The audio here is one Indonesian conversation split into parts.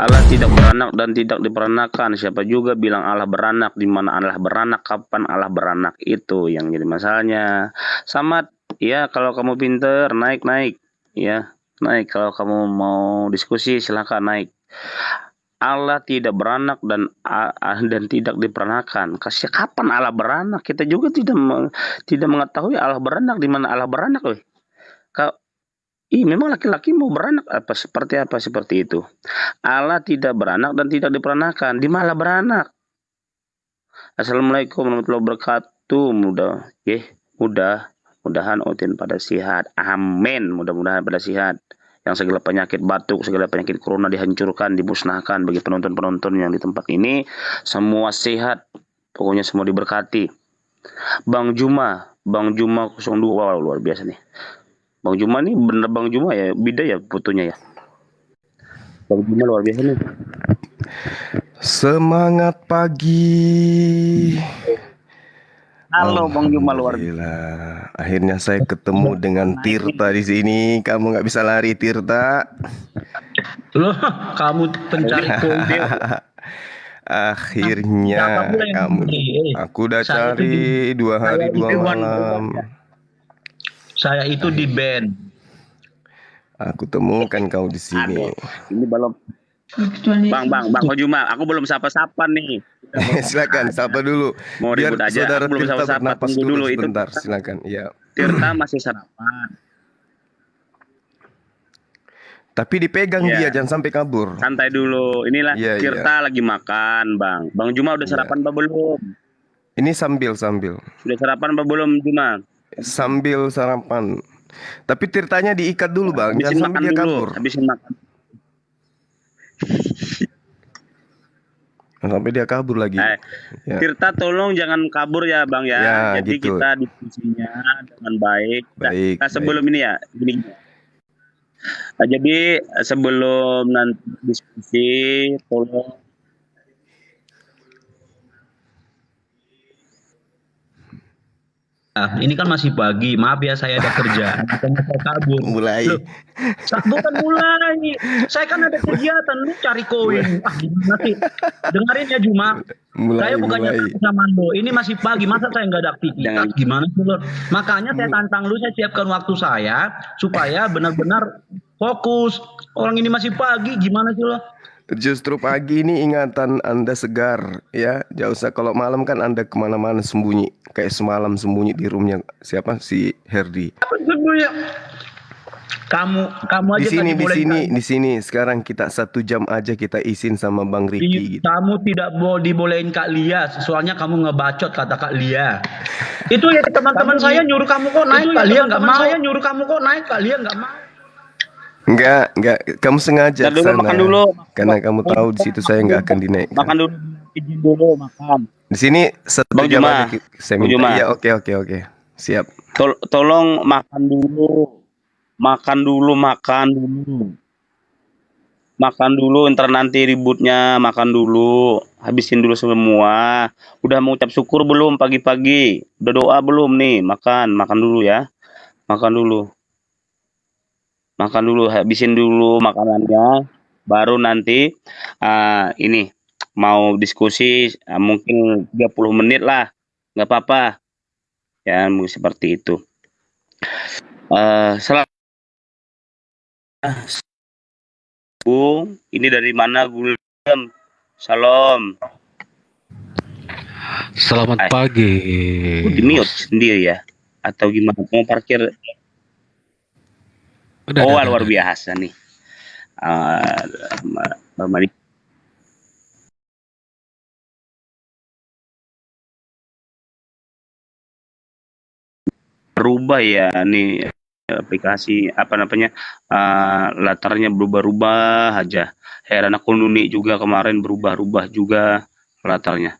Allah tidak beranak dan tidak diperanakan. Siapa juga bilang Allah beranak? Di mana Allah beranak? Kapan Allah beranak? Itu yang jadi masalahnya. Samat, ya kalau kamu pinter naik, ya naik. Kalau kamu mau diskusi silakan naik. Allah tidak beranak dan tidak diperanakan. Kapan Allah beranak? Kita juga tidak mengetahui Allah beranak, di mana Allah beranak, loh. Memang laki-laki mau beranak seperti itu. Allah tidak beranak dan tidak diperanakan. Di mana beranak? Assalamualaikum warahmatullahi wabarakatuh. Mudah-mudahan Otin pada sehat. Amin. Mudah-mudahan pada sehat. Yang segala penyakit batuk, segala penyakit corona dihancurkan, dimusnahkan bagi penonton-penonton yang di tempat ini. Semua sehat. Pokoknya semua diberkati. Bang Juma 02. Wow, luar biasa nih. Bang Juma nih bener Bang Juma ya, beda ya fotonya ya. Bang Juma luar biasa nih. Semangat pagi. Halo Bang Juma luar biasa. Akhirnya saya ketemu dengan Tirta di sini. Kamu nggak bisa lari, Tirta. Loh, kamu pencari kode. Akhirnya kamu. Aku udah cari 2 hari 2 malam. Saya itu di band. Aku temukan kau di sini. Ini belum. Bang Juma, aku belum sapa-sapa nih. Silakan sapa dulu. Mau ribut aja. Saudara aku belum Tirta sapa-sapa. bernapas dulu sebentar. Itu. Silakan. Ya. Tirta masih sarapan. Tapi dipegang dia, jangan sampai kabur. Santai dulu. Inilah Tirta lagi makan, Bang. Bang Juma udah sarapan apa belum? Ini sambil. Sudah sarapan apa belum, Juma? Sambil sarapan. Tapi Tirtanya diikat dulu, Bang. Jangan sampai dia kabur. Habisin makan. Sampai dia kabur lagi. Tirta tolong jangan kabur ya Bang ya. Jadi gitu. kita diskusinya dengan baik. Nah, sebelum ini ya, gini. Nah, jadi sebelum nanti diskusi, tolong ini kan masih pagi, maaf ya saya ada kerjaan, makanya saya kabur. Mulai. Loh, bukan mulai, saya kan ada kegiatan, lu cari koin. Gimana sih? Dengerin ya Juma, saya bukannya sama lo, ini masih pagi, masa saya nggak ada aktivitas, gimana sih lo? Makanya saya tantang lu, saya siapkan waktu saya, supaya benar-benar fokus. Orang ini masih pagi, gimana sih lo? Justru pagi ini ingatan Anda segar ya. Jauh usah kalau malam kan Anda kemana-mana sembunyi. Kayak semalam sembunyi di roomnya siapa si Herdi. Kamu aja di sini. Sekarang kita 1 jam aja kita izin sama Bang Ricky. Gitu. Kamu tidak dibolehin Kak Lia. Soalnya kamu ngebacot kata Kak Lia. Itu ya teman-teman saya nyuruh kamu kok naik Kak Lia nggak mau. Saya nyuruh kamu kok naik Kak Lia nggak mau. Enggak, kamu sengaja ke sana. Makan dulu. Karena kamu tahu di situ saya nggak akan dinaikkan. Makan dulu, izin dulu makan. Di sini 1 jam aja saya minta. Iya, oke. Siap. Tolong makan dulu. Makan dulu, ntar nanti ributnya. Makan dulu, habisin dulu semua. Udah mengucap syukur belum pagi-pagi? Udah doa belum nih? Makan dulu ya. Makan dulu, habisin dulu makanannya, baru nanti ini mau diskusi mungkin 30 menit lah, nggak apa-apa ya, seperti itu. Bung, ini dari mana Gulem? Salam. Selamat pagi. Di mute sendiri ya? Atau gimana? Mau parkir? Luar biasa nih. Berubah ya nih aplikasi latarnya berubah aja. Heran aku Nuni juga kemarin berubah juga latarnya.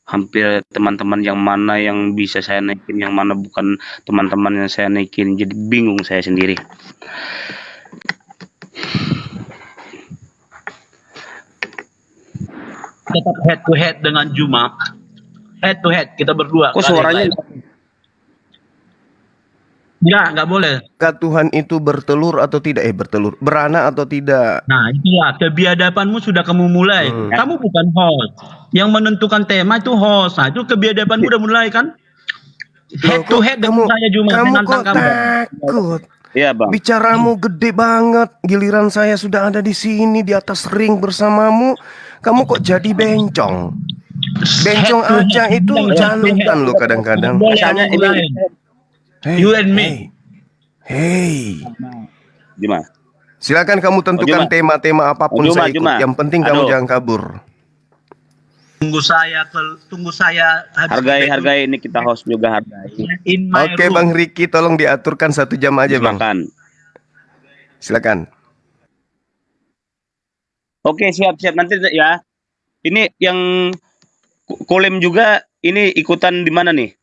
Hampir teman-teman yang mana yang bisa saya naikin, yang mana bukan teman-teman yang saya naikin, jadi bingung saya sendiri. Tetap head to head dengan Juma. Head to head kita berdua. Kok suaranya Nggak boleh. Tuhan itu bertelur atau tidak? Bertelur, beranak atau tidak? Nah, itulah kebiadabanmu sudah kamu mulai. Kamu bukan host. Yang menentukan tema itu host. Nah, itu kebiadabanmu udah mulai kan? Head to head dengan saya Juma. Kamu kok takut? Iya, Bang. Bicaramu gede banget. Giliran saya sudah ada di sini di atas ring bersamamu, kamu kok jadi bencong? Bencong aja itu jantan loh kadang-kadang. Misalnya ini you and me. Hey. Gimana? Silakan kamu tentukan tema-tema apapun saya ikut. Yang penting kamu jangan kabur. Tunggu saya hargai ini, kita host juga hargai. Oke, Bang Riki, tolong diaturkan 1 jam aja, Bang. Silakan. Oke, siap nanti ya. Ini yang Kolim juga ini ikutan di mana nih?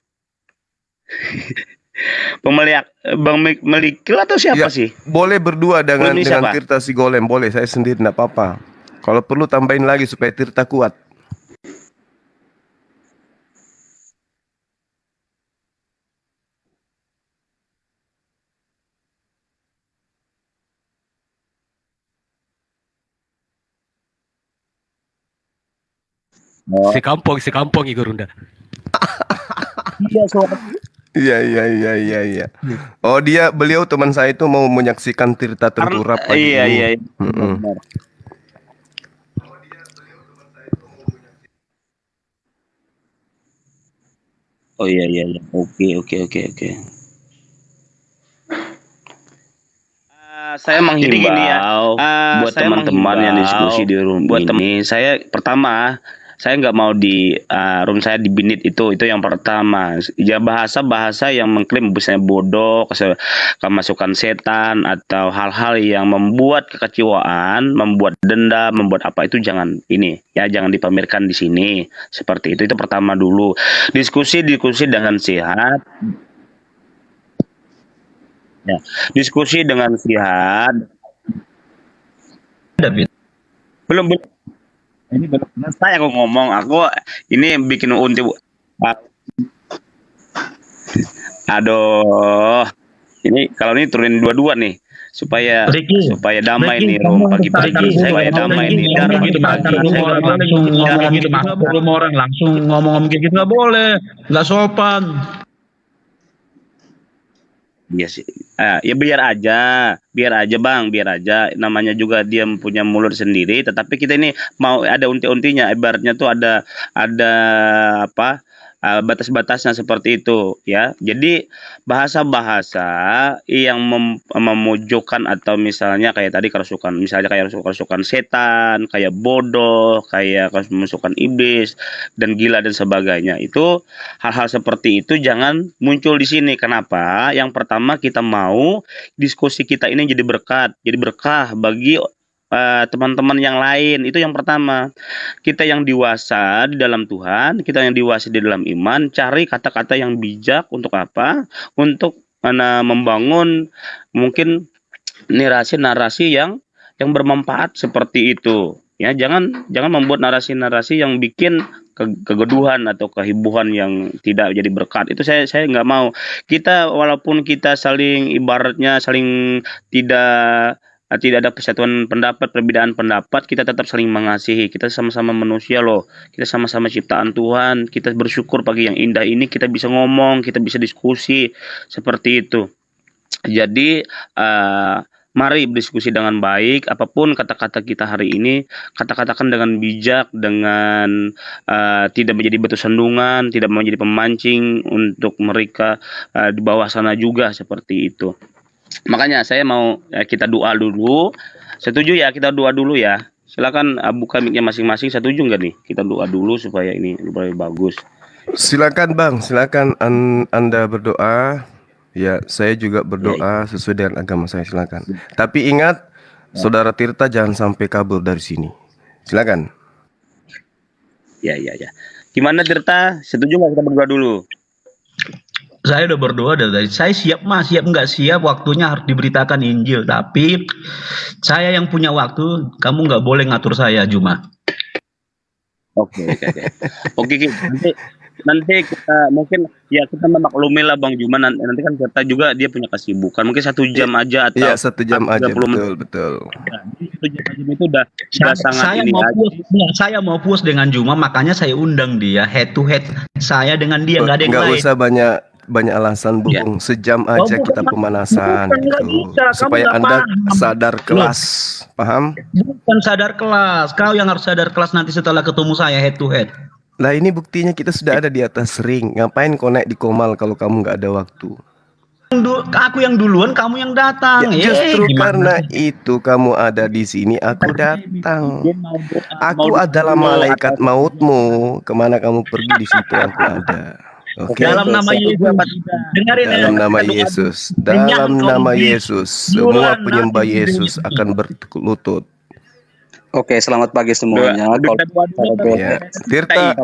Pemeliak Bang Melikil atau siapa sih? Boleh berdua dengan Tirta si Golem, boleh. Saya sendiri enggak apa-apa. Kalau perlu tambahin lagi supaya Tirta kuat. Sekampung Igor Runda. Iya. Oh, beliau teman saya itu mau menyaksikan Tirta tengkurap pagi ini. Iya. Oh iya. Oke. Saya menghimbau buat teman-teman yang diskusi di room ini. Saya nggak mau di room saya dibinit itu yang pertama. Ya bahasa yang mengklaim misalnya bodoh, kemasukan setan atau hal-hal yang membuat kekecewaan, membuat dendam, membuat apa itu jangan dipamerkan di sini. Seperti itu pertama dulu. Diskusi dengan sehat. Ya, diskusi dengan sehat. Belum. Ini belum selesai aku ngomong. Aku ini bikin unti. Aduh. Ini kalau ini turunin dua nih supaya damai nih pagi-pagi. Supaya damai nih langsung ngomong gitu nggak boleh, nggak sopan. Iya sih. Ya biar aja Bang, namanya juga dia punya mulut sendiri, tetapi kita ini mau ada unti-untinya, ibaratnya tuh ada batas-batasnya seperti itu ya. Jadi bahasa-bahasa yang memojokkan atau misalnya kayak tadi kerasukan setan, kayak bodoh, kayak kerasukan iblis dan gila dan sebagainya, itu hal-hal seperti itu jangan muncul di sini. Kenapa? Yang pertama, kita mau diskusi kita ini jadi berkah bagi teman-teman yang lain. Itu yang pertama. Kita yang dewasa di dalam Tuhan, kita yang dewasa di dalam iman, cari kata-kata yang bijak untuk apa? Untuk membangun mungkin narasi-narasi yang bermanfaat seperti itu. Ya, jangan membuat narasi-narasi yang bikin kegeduhan atau kehebohan yang tidak jadi berkat. Itu saya nggak mau. Kita walaupun kita ibaratnya saling tidak ada persatuan pendapat, perbedaan pendapat, kita tetap saling mengasihi. Kita sama-sama manusia loh. Kita sama-sama ciptaan Tuhan. Kita bersyukur pagi yang indah ini kita bisa ngomong, kita bisa diskusi seperti itu. Jadi mari berdiskusi dengan baik. Apapun kata-kata kita hari ini, kata-katakan dengan bijak, dengan tidak menjadi batu sandungan, tidak menjadi pemancing untuk mereka di bawah sana juga, seperti itu. Makanya saya mau kita doa dulu. Setuju ya, kita doa dulu ya. Silakan buka mic-nya masing-masing. Setuju nggak nih? Kita doa dulu supaya ini lebih bagus. Silakan Bang, silakan Anda berdoa. Ya, saya juga berdoa sesuai dengan agama saya. Silakan. Tapi ingat, Saudara Tirta jangan sampai kabur dari sini. Silakan. Ya. Gimana Tirta? Setuju nggak kita berdoa dulu? Saya udah berdoa dari saya siap nggak siap, waktunya harus diberitakan Injil. Tapi saya yang punya waktu, kamu nggak boleh ngatur saya, Juma. Oke. Nanti nanti kita mungkin ya kita memaklumi lah Bang Juma, nanti kan kita juga dia punya kesibukan mungkin 1 jam aja atau Iya 1 jam aja, 30 menit. betul. Ya, 1 jam aja itu udah sangat Saya ini mau aja. puas, saya mau puas dengan Juma, makanya saya undang dia head to head saya dengan dia, nggak ada yang Nggak lain. usah banyak alasan Bung, sejam Oh, aja kita pemanasan bukan, nggak gitu. bisa. Kamu Supaya nggak Anda paham. sadar kelas, paham? Bukan sadar kelas, kau yang harus sadar kelas nanti setelah ketemu saya head to head. Lah ini buktinya kita sudah ada di atas ring. Ngapain kau naik di Komal kalau kamu nggak ada waktu? Aku yang duluan, kamu yang datang. Ya, justru Gimana karena sih? itu kamu ada di sini, aku datang. Dia mau Aku adalah malaikat mautmu. Kemana kamu pergi di situ aku ada. Oke. Dalam nama Yesus. Dengarin ya. Dalam nama Yesus. Dalam nama Yesus. Semua penyembah Yesus akan berlutut. Oke, selamat pagi semuanya. Ya. Tirta,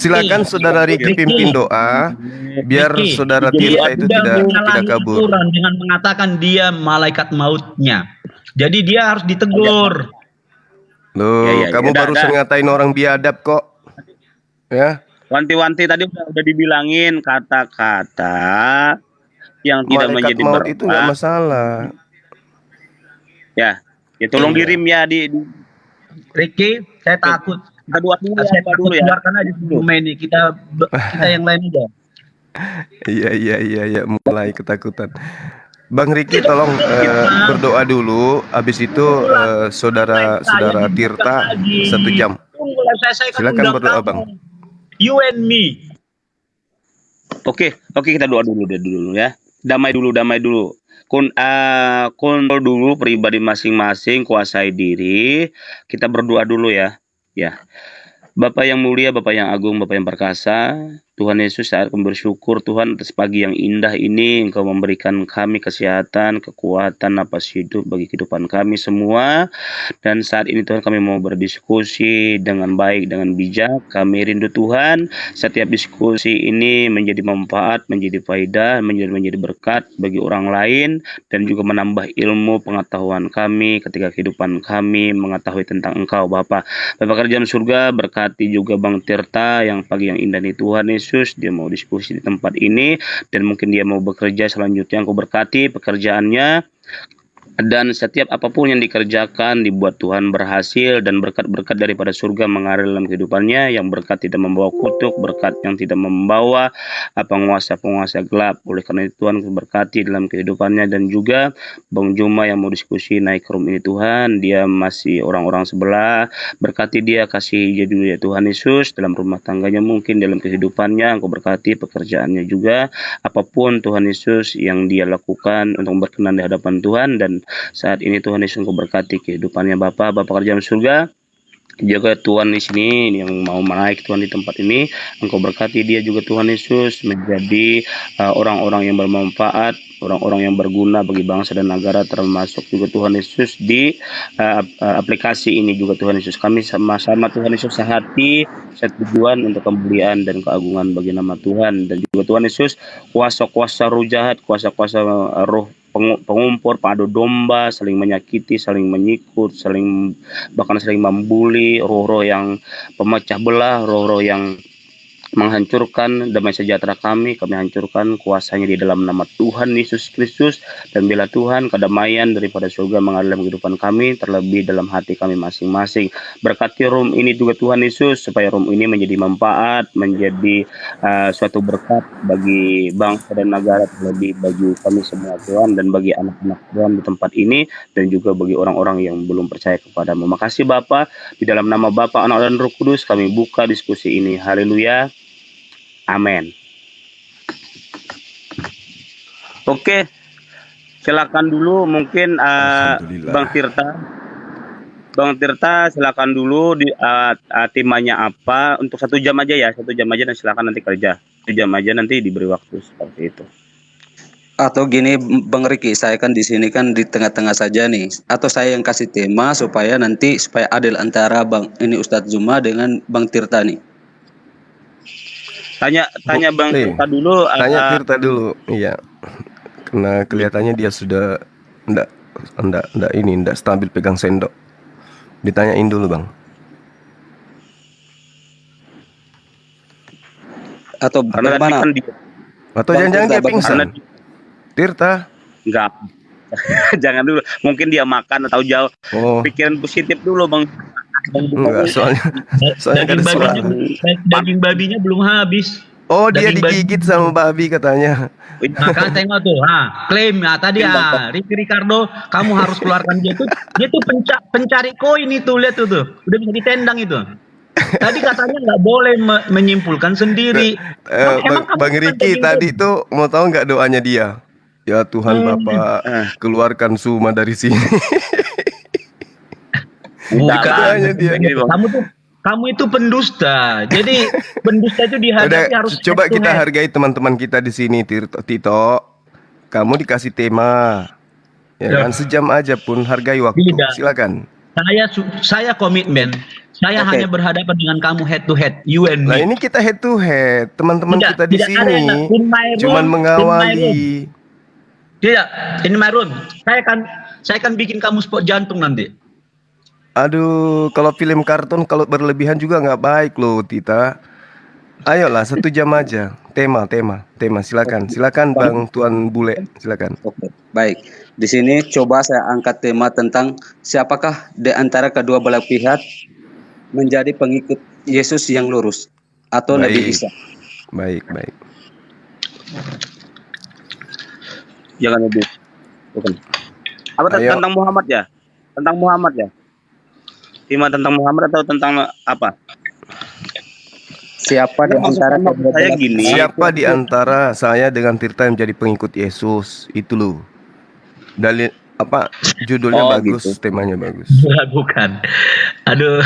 silakan Saudara Riki pimpin doa biar Riki, Saudara dia Tirta itu tidak menyalahi kabur. aturan dengan mengatakan dia malaikat mautnya. Jadi dia harus ditegur. Loh, Ya, kamu udah, barusan ngatain orang biadab kok. Ya. Wanti-wanti tadi udah dibilangin kata-kata yang tidak Malaikat menjadi maut itu nggak berkah. masalah. Ya tolong dirim ya di Ricky, saya takut. kita dua dulu Saya ya, takut dulu ya. keluarkan aja rumah ini. Kita yang lain aja. Iya, mulai ketakutan. Bang Riki tolong berdoa dulu. Habis itu saudara Tirta 1 jam. Tunggulah, saya kan Silakan undang berdoa, kamu. Bang. You and me. Oke, kita doa dulu ya. Damai dulu. Kontrol dulu pribadi masing-masing, kuasai diri. Kita berdoa dulu ya. Ya. Bapak yang mulia, Bapak yang agung, Bapak yang perkasa, Tuhan Yesus, saat kami bersyukur Tuhan atas pagi yang indah ini, Engkau memberikan kami kesehatan, kekuatan, napas hidup bagi kehidupan kami semua. Dan saat ini Tuhan kami mau berdiskusi dengan baik, dengan bijak. Kami rindu Tuhan, setiap diskusi ini menjadi manfaat, menjadi faedah, menjadi berkat bagi orang lain, dan juga menambah ilmu pengetahuan kami ketika kehidupan kami mengetahui tentang Engkau Bapa. Bapak kerjaan surga, berkati juga Bang Tirta yang pagi yang indah ini Tuhan Yesus, dia mau diskusi di tempat ini dan mungkin dia mau bekerja selanjutnya. Engkau berkati pekerjaannya dan setiap apapun yang dikerjakan dibuat Tuhan berhasil, dan berkat-berkat daripada surga mengalir dalam kehidupannya, yang berkat tidak membawa kutuk, berkat yang tidak membawa penguasa-penguasa gelap. Oleh karena itu Tuhan berkati dalam kehidupannya. Dan juga Bang Juma yang mau diskusi naik ke room ini Tuhan, dia masih orang-orang sebelah, berkati dia, kasih jadi ya Tuhan Yesus dalam rumah tangganya, mungkin dalam kehidupannya Engkau berkati pekerjaannya juga, apapun Tuhan Yesus yang dia lakukan untuk berkenan di hadapan Tuhan. Dan saat ini Tuhan Yesus Engkau berkati kehidupannya Bapak kerjaan surga. Jaga Tuhan di sini yang mau menaik Tuhan di tempat ini, Engkau berkati dia juga Tuhan Yesus menjadi orang-orang yang bermanfaat, orang-orang yang berguna bagi bangsa dan negara, termasuk juga Tuhan Yesus di aplikasi ini juga Tuhan Yesus. Kami sama-sama Tuhan Yesus sehati, setujuan untuk kemuliaan dan keagungan bagi nama Tuhan. Dan juga Tuhan Yesus, kuasa-kuasa roh jahat, kuasa-kuasa roh pengumpul, padu domba, saling menyakiti, saling menyikut, bahkan saling membuli, roh-roh yang pemecah belah, roh-roh yang menghancurkan damai sejahtera kami hancurkan kuasanya di dalam nama Tuhan Yesus Kristus. Dan bila Tuhan kedamaian daripada surga mengalir dalam kehidupan kami, terlebih dalam hati kami masing-masing. Berkati room ini juga Tuhan Yesus, supaya room ini menjadi manfaat, menjadi suatu berkat bagi bangsa dan negara, terlebih bagi kami semua Tuhan, dan bagi anak-anak Tuhan di tempat ini, dan juga bagi orang-orang yang belum percaya kepadamu. Makasih Bapa, di dalam nama Bapa, Anak dan Roh Kudus kami buka diskusi ini. Haleluya. Amin. Oke, silakan dulu mungkin Bang Tirta silakan dulu di temanya apa untuk 1 jam aja ya, 1 jam aja, dan silakan nanti kerja 1 jam aja, nanti diberi waktu seperti itu. Atau gini Bang Riki, saya kan di sini kan di tengah-tengah saja nih. Atau saya yang kasih tema supaya adil antara Bang ini Ustadz Juma dengan Bang Tirta nih. Tanya Bang Tirta dulu. Tanya Tirta dulu, iya. Karena kelihatannya dia sudah enggak stabil pegang sendok. Ditanyain dulu Bang. atau Karena tadi bagaimana? kan dia Atau Bang jangan-jangan Tirta, dia pingsan? karena Tirta. enggak. Jangan dulu. Mungkin dia makan atau jauh. Oh, Pikiran positif dulu, Bang. enggak, soalnya nggak ada suara. Daging babinya belum habis. Oh, dia Daging babi. digigit sama babi katanya. Nah, kan tengok tuh, klaim ya tadi Ricky Ricardo, kamu harus keluarkan dia tuh pencari koin itu, lihat tuh, udah bisa ditendang itu. Tadi katanya nggak boleh menyimpulkan sendiri. Bang Riki tadi tuh mau tahu nggak doanya dia? Ya Tuhan Bapak, keluarkan Suma dari sini. Doanya dia. Kamu itu pendusta. Jadi pendusta itu dihadapi Udah, harus coba head to kita head. hargai teman-teman kita di sini, Tito. Kamu dikasih tema, ya kan, sejam aja pun hargai waktu. Tidak. Silakan. Saya komitmen. Saya Oke. hanya berhadapan dengan kamu head to head, you and Nah me. ini kita head to head, teman-teman Tidak, kita di tidak ada sini yang in my room, cuman in my mengawali. Tidak, ini Marun. Saya akan bikin kamu spot jantung nanti. Aduh, kalau film kartun kalau berlebihan juga nggak baik loh, Tita. Ayolah 1 jam aja. Tema. Silakan Bang Tuan Bule, silakan. Oke, baik. Di sini coba saya angkat tema tentang siapakah di antara kedua belah pihak menjadi pengikut Yesus yang lurus atau Nabi Baik. Isa. Baik. Jangan lebih. Bukan. Apa Ayo. tentang Muhammad ya? Tentang Muhammad ya? Tema tentang Muhammad atau tentang apa? Siapa di antara kedua Saya belah gini. Siapa di antara saya dengan Tirta yang menjadi pengikut Yesus? Itu loh. Dalil apa? Judulnya Oh, bagus, gitu. temanya bagus. Bukan. Aduh.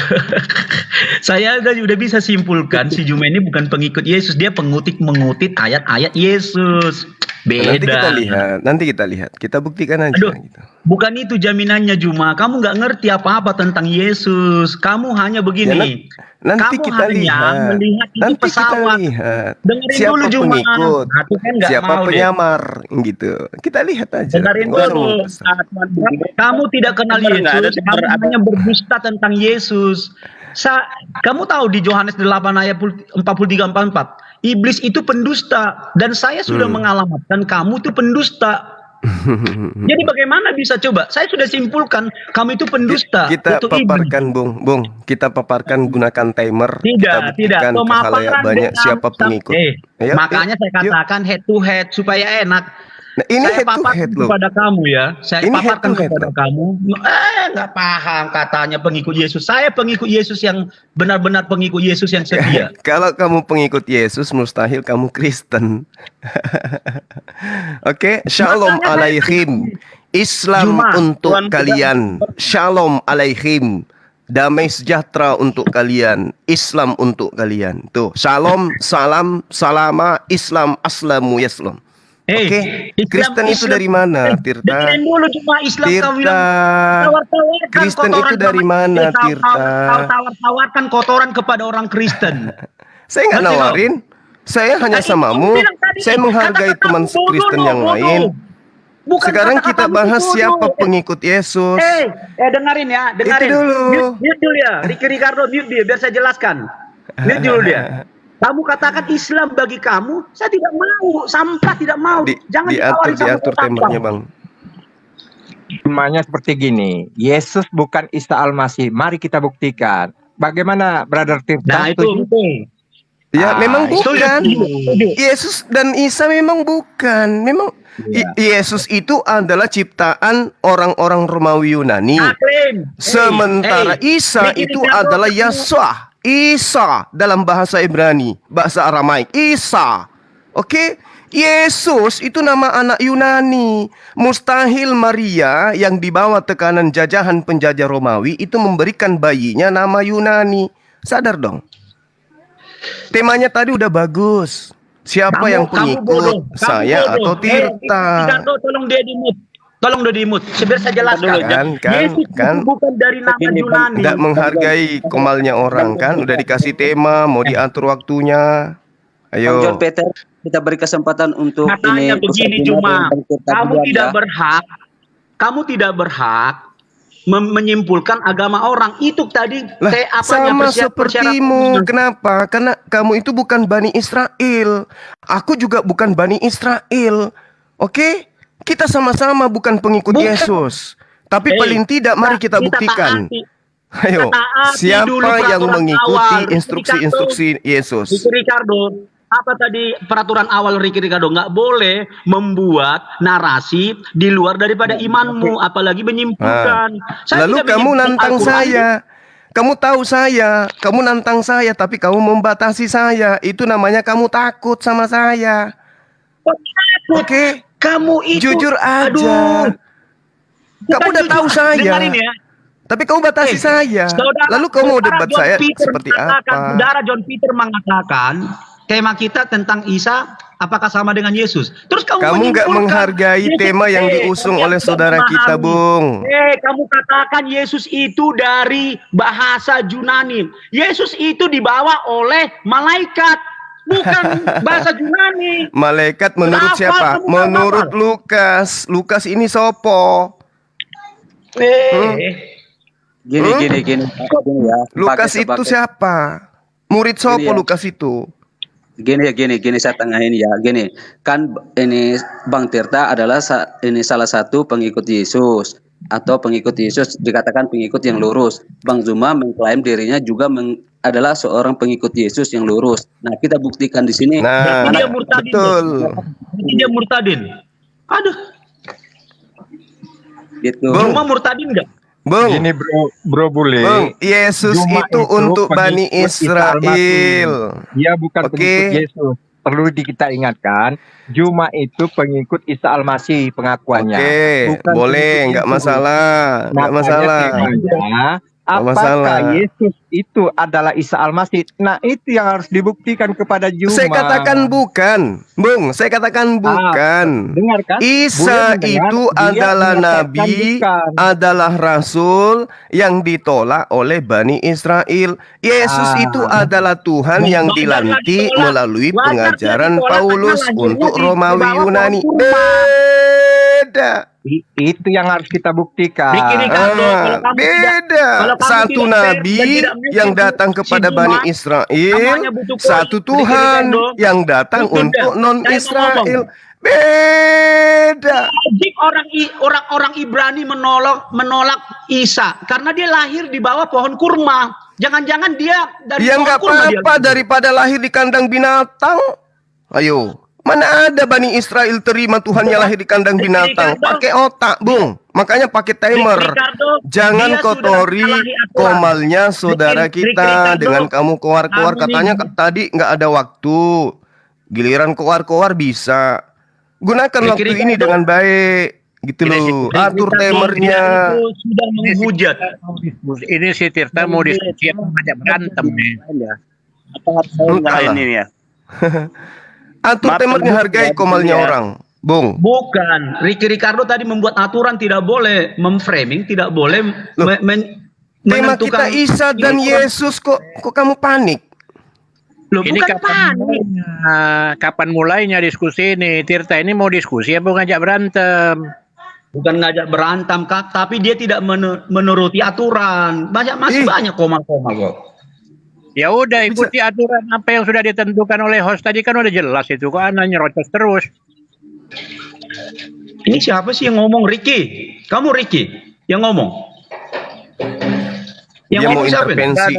Saya udah bisa simpulkan si Juma ini bukan pengikut Yesus, dia mengutik ayat-ayat Yesus. Beda. Nanti kita lihat. Kita buktikan aja Aduh. gitu. Bukan itu jaminannya Juma. Kamu nggak ngerti apa-apa tentang Yesus. Kamu hanya begini. Nanti Kamu kita hanya lihat. melihat itu Nanti kita pesawat. lihat. Dengerin Siapa dulu Juma. pengikut? Aku kan nggak Siapa mau deh. penyamar gitu. Kita lihat aja. Dengerin Nggak usah dulu. membesar. Kamu tidak kenal Benar nggak? Yesus. Kamu hanya berdusta tentang Yesus. Kamu tahu di Yohanes 8 ayat 43-44, iblis itu pendusta dan saya sudah mengalamatkan kamu itu pendusta. Jadi bagaimana bisa coba? Saya sudah simpulkan kamu itu pendusta. Kita itu paparkan, Bung. Kita paparkan gunakan timer. Kita Tidak. buktikan ke khalayak banyak siapa pengikut. Ayo, Makanya saya yuk. katakan head to head supaya enak. Nah, ini Saya head to paparkan head loh. kepada kamu ya. Saya Ini head paparkan to head kepada loh. kamu. Nggak paham katanya pengikut Yesus. Saya pengikut Yesus yang benar-benar pengikut Yesus yang setia. Kalau kamu pengikut Yesus, mustahil kamu Kristen. Oke, shalom Makanya alaihim. Islam Juma, untuk Tuan, kalian. Shalom alaihim. Damai sejahtera untuk kalian. Islam untuk kalian. Tuh, shalom, salam, salama, Islam, aslamu, yaslam. Oke, Kristen itu dari mana, Tirta? Dengerin dulu cuma Islam kamu bilang Tirta, tawar-tawarkan Kristen kotoran itu dari mana, Tirta? Tawar-tawarkan kotoran kepada orang Kristen. Saya nggak Ngerti nawarin. Saya hanya Tadi samamu. kamu bilang tadi, Saya menghargai kata-kata teman bodoh, Kristen yang bodoh. lain. Bukan Sekarang kita kata-katamu bahas bodoh. siapa pengikut Yesus. Dengerin ya, dengerin. Itu dulu. Mute dulu ya, Ricky Ricardo mute dia biar saya jelaskan. Mute dulu dia. Kamu katakan Islam bagi kamu, saya tidak mau, sampah tidak mau. Jangan ditawari sama diatur sampah. temanya, Bang. Temanya seperti gini, Yesus bukan Isa Al-Masih. Mari kita buktikan. Bagaimana, Brother Tirta? Nah itu Setuju? betul. Ya, memang itu bukan. Setuju. Yesus dan Isa memang bukan. Memang Yesus itu adalah ciptaan orang-orang Romawi Yunani. Klaim. Sementara Isa Ricky itu Ricardo adalah ketemu- Yesua. Isa dalam bahasa Ibrani, bahasa Aramaik. Isa. Oke? Yesus itu nama anak Yunani. Mustahil Maria yang dibawa tekanan jajahan penjajah Romawi itu memberikan bayinya nama Yunani. Sadar dong. Temanya tadi udah bagus. Siapa yang kamu pengikut? bodoh. Saya atau Tirta? Ricardo, tolong dia di-mute. Tolong dia di-mute. Biar saya jelaskan. Yesus Kan? itu bukan dari nama Yunani. Nggak menghargai komalnya orang kan? Udah dikasih tema, mau diatur waktunya. Bang Ayo. John Peter, kita beri kesempatan untuk Katanya ini begini Ustaz cuma dan Bang Tirta kamu berdua, tidak ya. berhak. Kamu tidak berhak menyimpulkan agama orang. Itu tadi Lah, sama persyaratan. sepertimu. Kenapa? Karena kamu itu bukan Bani Israel. Aku juga bukan Bani Israel. Oke? Kita sama-sama bukan pengikut Bukan. Yesus. Tapi paling tidak mari kita buktikan. Ayo, siapa yang mengikuti instruksi-instruksi Yesus? Ricardo, apa tadi peraturan awal Ricardo? Nggak boleh membuat narasi di luar daripada imanmu, apalagi menyimpulkan. Lalu kamu nantang saya. Kamu tahu saya, kamu nantang saya, tapi kamu membatasi saya. Itu namanya kamu takut sama saya. Oke? Kamu itu Jujur aja. Aduh. Kamu udah tahu saya. Dengarin ya. Tapi kamu batasi saya. Lalu kamu mau debat saya seperti apa? Saudara John Peter mengatakan tema kita tentang Isa apakah sama dengan Yesus. Terus kamu nggak menghargai tema yang diusung oleh saudara kita, Bung. Kamu katakan Yesus itu dari bahasa Yunani. Yesus itu dibawa oleh malaikat, bukan bahasa Yunani. Malaikat menurut siapa? Menurut Lukas. Lukas ini sopo? Gini ya. Lukas itu siapa? Murid sopo Lukas itu? Gini saya tengahin ya. Gini, kan ini Bang Tirta adalah ini salah satu pengikut Yesus atau pengikut Yesus, dikatakan pengikut yang lurus. Bang Zuma mengklaim dirinya juga adalah seorang pengikut Yesus yang lurus. Nah, kita buktikan di sini. Nah, dia murtadin. betul. Dia murtadin. Aduh. Gitu. Zuma murtadin enggak? Bung, Gini bro Bule. Bung, Yesus Zuma itu untuk Bani pengikut Israel. Dia bukan Oke. pengikut Yesus. Perlu kita ingatkan, Zuma itu pengikut Isa Al-Masih pengakuannya. Oke, Bukan boleh, pengikut nggak Yesus. masalah, nggak Makanya masalah. temanya, apakah masalah. Yesus itu adalah Isa Al-Masih? Nah, itu yang harus dibuktikan kepada Zuma. Saya katakan bukan, Bung. Saya katakan bukan. Dengarkan. Isa Boleh itu mendengar, dia adalah mengatakan nabi, bukan. adalah rasul yang ditolak oleh Bani Israel. Yesus itu adalah Tuhan yang dilantik melalui pengajaran Paulus untuk Romawi Yunani. Beda. Itu yang harus kita buktikan. Beda. Satu nabi yang datang kepada Bani Israel, satu Tuhan yang datang untuk non-Israel. Beda. Orang Ibrani menolak Isa karena dia lahir di bawah pohon kurma. Jangan-jangan dia dari Ya pohon nggak kurma. apa-apa daripada lahir di kandang binatang. Ayo. Mana ada Bani Israel terima Tuhannya lahir di kandang binatang? Pakai otak, Bung. Makanya pakai timer. Jangan kotori komalnya saudara kita dengan kamu keluar-keluar. Katanya tadi nggak ada waktu. Giliran keluar-keluar bisa. Gunakan waktu ini dengan baik. Gitu loh. Atur timernya. Sudah menghujat. Ini si Tirta mau diskusi apa ngajak berantem nih. Entah ini ya. Atur timernya, hargai komalnya orang. Bung. Bukan. Ricardo tadi membuat aturan tidak boleh memframing, tidak boleh Tema kita Isa dan Yesus, kok kamu panik? Loh, Ini bukan panik. kapan mulainya diskusi ini? Tirta ini mau diskusi apa ngajak berantem? Bukan ngajak berantem, Kak, tapi dia tidak menuruti aturan. Masih banyak koma-koma kok. Ya udah ikuti aturan apa yang sudah ditentukan oleh host tadi, kan udah jelas itu, kok Anda nyerocos terus. Ini siapa sih yang ngomong? Ricky. Kamu Ricky yang ngomong. Dia mau intervensi,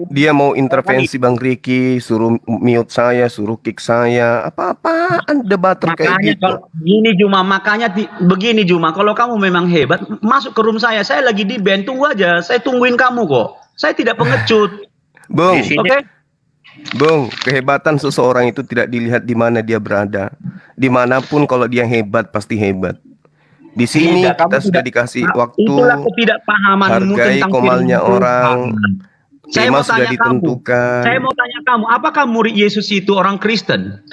dia mau intervensi Bang Ricky, suruh mute saya, suruh kick saya, apa-apaan debater kayak gitu. Gini Juma, makanya begini Juma, kalau kamu memang hebat, masuk ke room saya lagi di band, tunggu aja, saya tungguin kamu kok. Saya tidak pengecut. Bung, Oke? Bung, kehebatan seseorang itu tidak dilihat di mana dia berada. Dimanapun kalau dia hebat, pasti hebat. Di sini kita sudah dikasih waktu. Itulah ketidakpahamanmu hargai tentang komalnya orang. Saya mau sudah tanya ditentukan. Saya mau tanya kamu, apakah murid Yesus itu orang Kristen?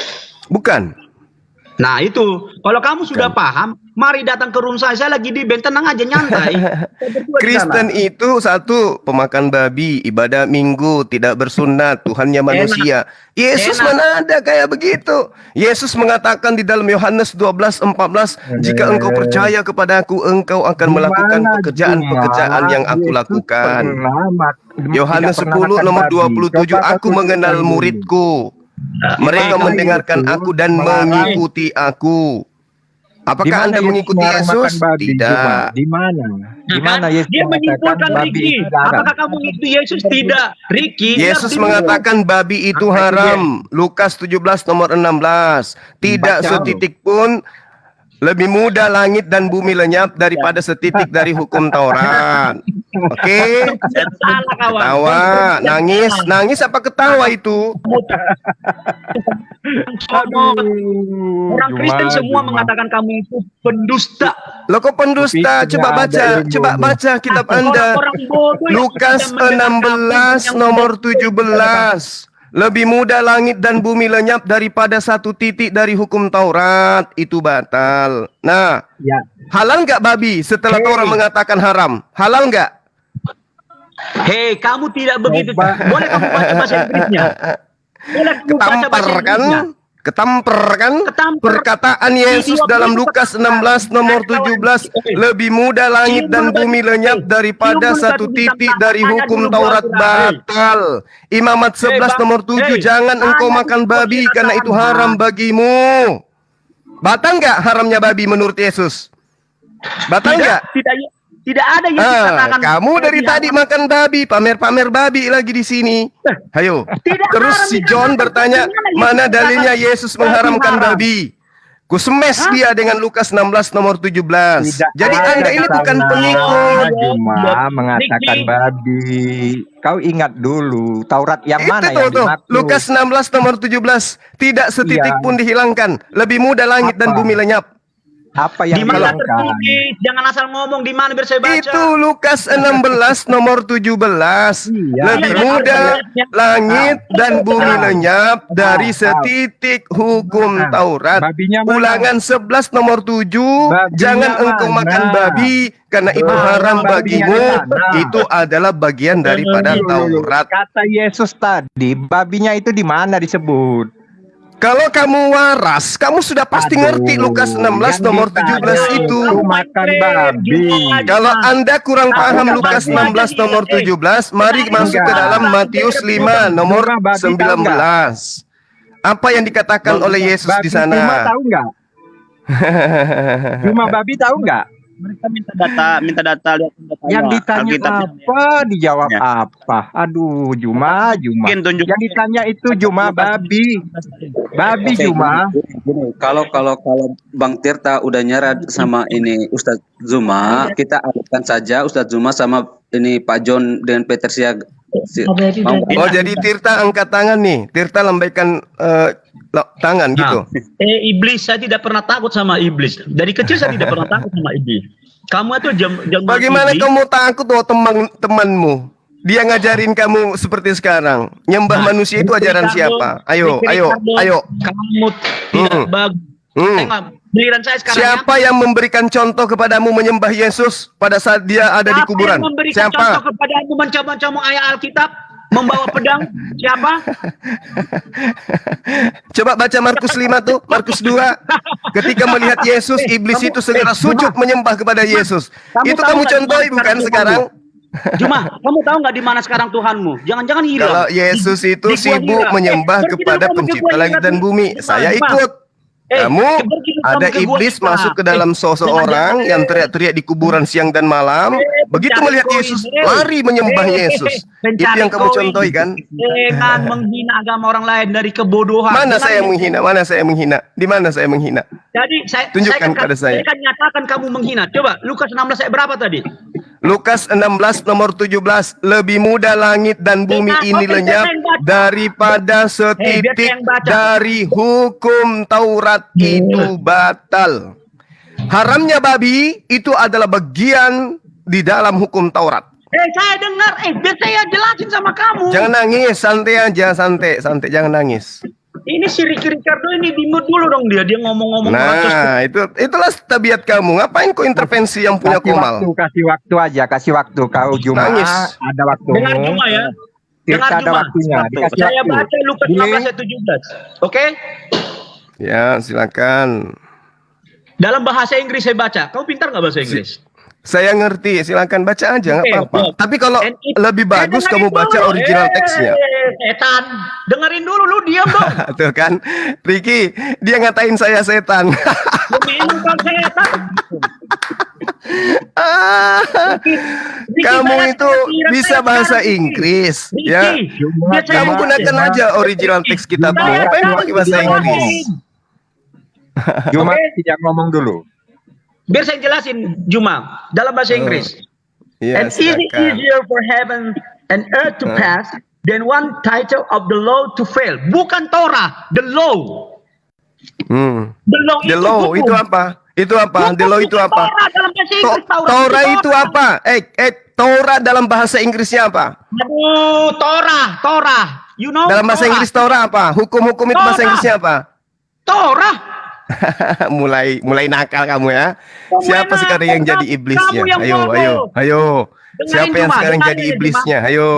Bukan. Nah itu, kalau kamu sudah paham, mari datang ke room saya lagi di band, tenang aja, nyantai. Kristen itu satu, pemakan babi, ibadah minggu, tidak bersunat, Tuhannya manusia. Yesus mana ada kayak begitu. Yesus mengatakan di dalam Yohanes 12:14, jika engkau percaya kepadaku, engkau akan melakukan pekerjaan-pekerjaan yang aku lakukan. Yohanes 10 nomor 27, aku mengenal muridku. Mereka mendengarkan aku dan mengikuti aku. Apakah Anda mengikuti Yesus? Tidak. Di mana? Di mana Yesus Dia menyimpulkan babi Ricky. itu haram? Apakah kamu mengikuti Yesus? Tidak. Ricky. Yesus mengatakan babi itu haram. Lukas 17 nomor 16. Tidak setitik pun lebih mudah langit dan bumi lenyap daripada setitik dari hukum Taurat. Oke? Salah kawan. Ketawa, nangis apa ketawa itu? Orang Kristen semua mengatakan kamu itu pendusta. Loh kok pendusta? Coba baca kitab Anda. Lukas 16 nomor 17. Lebih mudah langit dan bumi lenyap daripada satu titik dari hukum Taurat. Itu batal. Nah, halal nggak babi setelah Taurat mengatakan haram? Halal nggak? Hei, kamu tidak begitu. Boleh kamu baca bahasa Inggrisnya? Boleh kamu baca bahasa Inggrisnya? Ketamper kan? Perkataan Yesus dalam Lukas 16 nomor 17, lebih mudah langit dan bumi lenyap daripada satu titik dari hukum Taurat, batal. Imamat 11 nomor 7, jangan engkau makan babi karena itu haram bagimu. Batal nggak haramnya babi menurut Yesus? Batal nggak? Tidak ada yang dikatakan. Kamu dari tadi makan babi, pamer-pamer babi lagi di sini. Ayo. Terus si John bertanya, mana dalilnya Yesus mengharamkan babi? Ku smash dia dengan Lukas 16 nomor 17. Jadi Anda ini bukan pengikut. Cuma mengatakan babi. Kau ingat dulu Taurat yang mana yang dimaksud? Lukas 16 nomor 17. Tidak setitik pun dihilangkan. Lebih mudah langit dan bumi lenyap. Apa yang tertulis? Jangan asal ngomong, di mana biar saya baca. Itu Lukas 16 nomor 17. Lebih mudah langit dan bumi lenyap dari setitik hukum Taurat. Ulangan 11 nomor 7. Jangan engkau makan babi karena itu haram bagimu. Itu adalah bagian daripada Taurat. Kata Yesus tadi, babinya itu di mana disebut? Kalau kamu waras, kamu sudah pasti ngerti Lukas 16 nomor 17 itu. Makan babi. Kalau Anda kurang paham Lukas 16 nomor 17, mari masuk ke dalam Matius 5 nomor 19. Apa yang dikatakan oleh Yesus di sana? Cuma tahu nggak? Cuma babi tahu nggak? Mereka minta data lihat data. Yang ditanya apa, dijawab apa? Aduh, Juma. Yang ditanya itu Juma babi. Babi Juma. Kalau Bang Tirta udah nyerah sama ini Ustadz Zuma, kita alihkan saja Ustadz Zuma sama ini Pak John dengan Peter Siaga. Oh, jadi Tirta angkat tangan nih. Tirta lambaikan tangan gitu. Iblis, saya tidak pernah takut sama iblis. Dari kecil saya tidak pernah takut sama iblis. Kamu itu bagaimana iblis? Kamu takut temanmu? Dia ngajarin kamu seperti sekarang. Nyembah manusia itu ajaran siapa? Ayo. Kamu tidak bagus. Giliran saya sekarang. Siapa yang memberikan contoh kepadamu menyembah Yesus pada saat dia ada di kuburan? Siapa yang memberikan contoh kepadamu mencoba ayat Alkitab? Membawa pedang? Siapa? Coba baca Markus 5 tuh, Markus 2. Ketika melihat Yesus, iblis itu segera sujud menyembah kepada Yesus. Itu kamu contohi bukan sekarang? Cuma, kamu tahu nggak di mana sekarang Tuhanmu? Jangan-jangan hilang. Kalau Yesus itu sibuk menyembah kepada pencipta langit dan bumi, saya ikut. Kamu ada iblis masuk ke dalam seseorang yang teriak-teriak di kuburan siang dan malam. Begitu melihat Yesus, lari menyembah Yesus. Itu yang kamu contohi kan? Jangan menghina agama orang lain dari kebodohan. Mana saya menghina? Di mana saya menghina? Jadi tunjukkan pada saya. Saya akan nyatakan kamu menghina. Coba Lukas 16 ayat berapa tadi? Lukas 16 nomor 17, lebih mudah langit dan bumi ini lenyap daripada setitik dari hukum Taurat, itu batal. Haramnya babi itu adalah bagian di dalam hukum Taurat. Saya dengar, biar saya jelasin sama kamu. Jangan nangis, santai aja, santai, jangan nangis. Ini si Ricky Ricardo ini di-mute dulu dong dia ngomong-ngomong. Nah, itulah tabiat kamu. Ngapain kau intervensi yang punya Komal? Kasih waktu aja, kasih waktu kau Juma. Nangis. Ada waktu. Dengar Juma ya. Dengar Ada Juma. waktunya. Dikasih Saya waktu. baca Lukas 15 ayat 17. Oke? Ya, silakan. Dalam bahasa Inggris saya baca. Kamu pintar nggak bahasa Inggris? Saya ngerti, silakan baca aja, nggak Oke, apa-apa. oke. Tapi kalau lebih bagus dengerin kamu baca dulu. original teksnya. Setan. Dengerin dulu, lu diam dong. Tuh kan, Ricky, dia ngatain saya setan. Lu memang kan setan. Ah, Ricky, kamu saya itu kira bisa saya bahasa sekarang, Inggris, Ricky. ya. Biar saya Kamu baca. gunakan aja original teks kitabmu. Saya Apa yang tahu pakai bahasa dia Inggris? lain. Juma Oke. tidak ngomong dulu. Biar saya jelasin, Juma. Dalam bahasa Inggris. Iya, And is it silakan. easier for heaven and earth to pass than one title of the law to fail? Bukan Torah, the law. Hmm. The law, The law hukum. itu apa? Itu apa? The law itu apa? Torah dalam bahasa Inggris, Torah itu apa? Torah dalam bahasa Inggrisnya apa? Aduh, Torah. You know? Dalam bahasa Inggris Torah apa? Hukum-hukum itu bahasa Torah. Inggrisnya apa? Torah. mulai nakal kamu ya. Kamu Siapa enak, sekarang yang jadi kamu iblisnya? yang Ayo. Dengarin Siapa yang Juma, sekarang dengarin jadi ya, iblisnya? Juma. Ayo.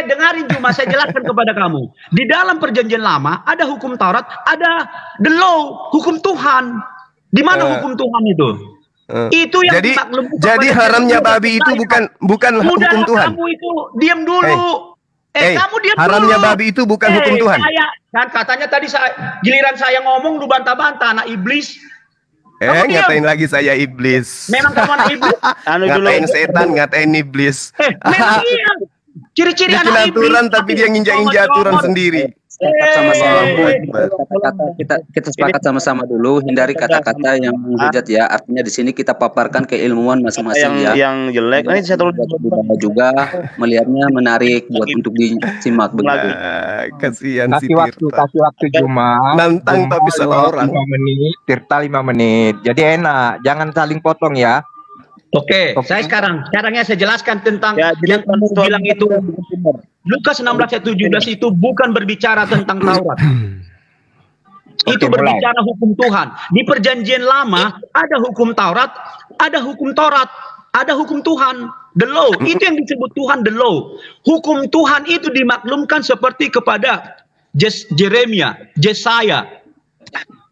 Dengarin Juma, saya jelaskan kepada kamu. Di dalam perjanjian lama ada hukum Taurat, ada the law, hukum Tuhan. Di mana hukum Tuhan itu? Itu yang dimaklumkan jadi kepada haramnya saya. babi itu bukan hukum Udahlah, Tuhan. kamu itu diam dulu. Kamu diam haramnya dulu. babi itu bukan hukum Tuhan. Kan katanya tadi giliran saya ngomong lu bantah-bantah anak iblis. Kamu diam. Ngatain lagi saya iblis. Memang kamu anak iblis. Ngatain setan, ngatain iblis. Memang iya. Ciri-ciri Bikin anak iblis. aturan tapi dia nginjak-injak aturan sendiri. Sepakat sama-sama kata-kata kita sepakat sama-sama dulu, hindari kata-kata yang menghujat ya. Artinya di sini kita paparkan keilmuan masing-masing ya. Yang jelek ini saya tulis juga melihatnya menarik buat untuk disimak begitu. Kasihan si Kasih waktu Juma. Nantang Juma tapi salah orang. 5 menit, Tirta 5 menit. Jadi enak, jangan saling potong ya. Oke, saya sekarangnya saya jelaskan tentang yang kamu bilang itu. Lukas 16 ayat 17 itu bukan berbicara tentang Taurat. Itu berbicara hukum Tuhan. Di perjanjian lama ada hukum Taurat, ada hukum Taurat, ada hukum Tuhan, the law. Itu yang disebut Tuhan, the law. Hukum Tuhan itu dimaklumkan seperti kepada Jeremia, Yesaya.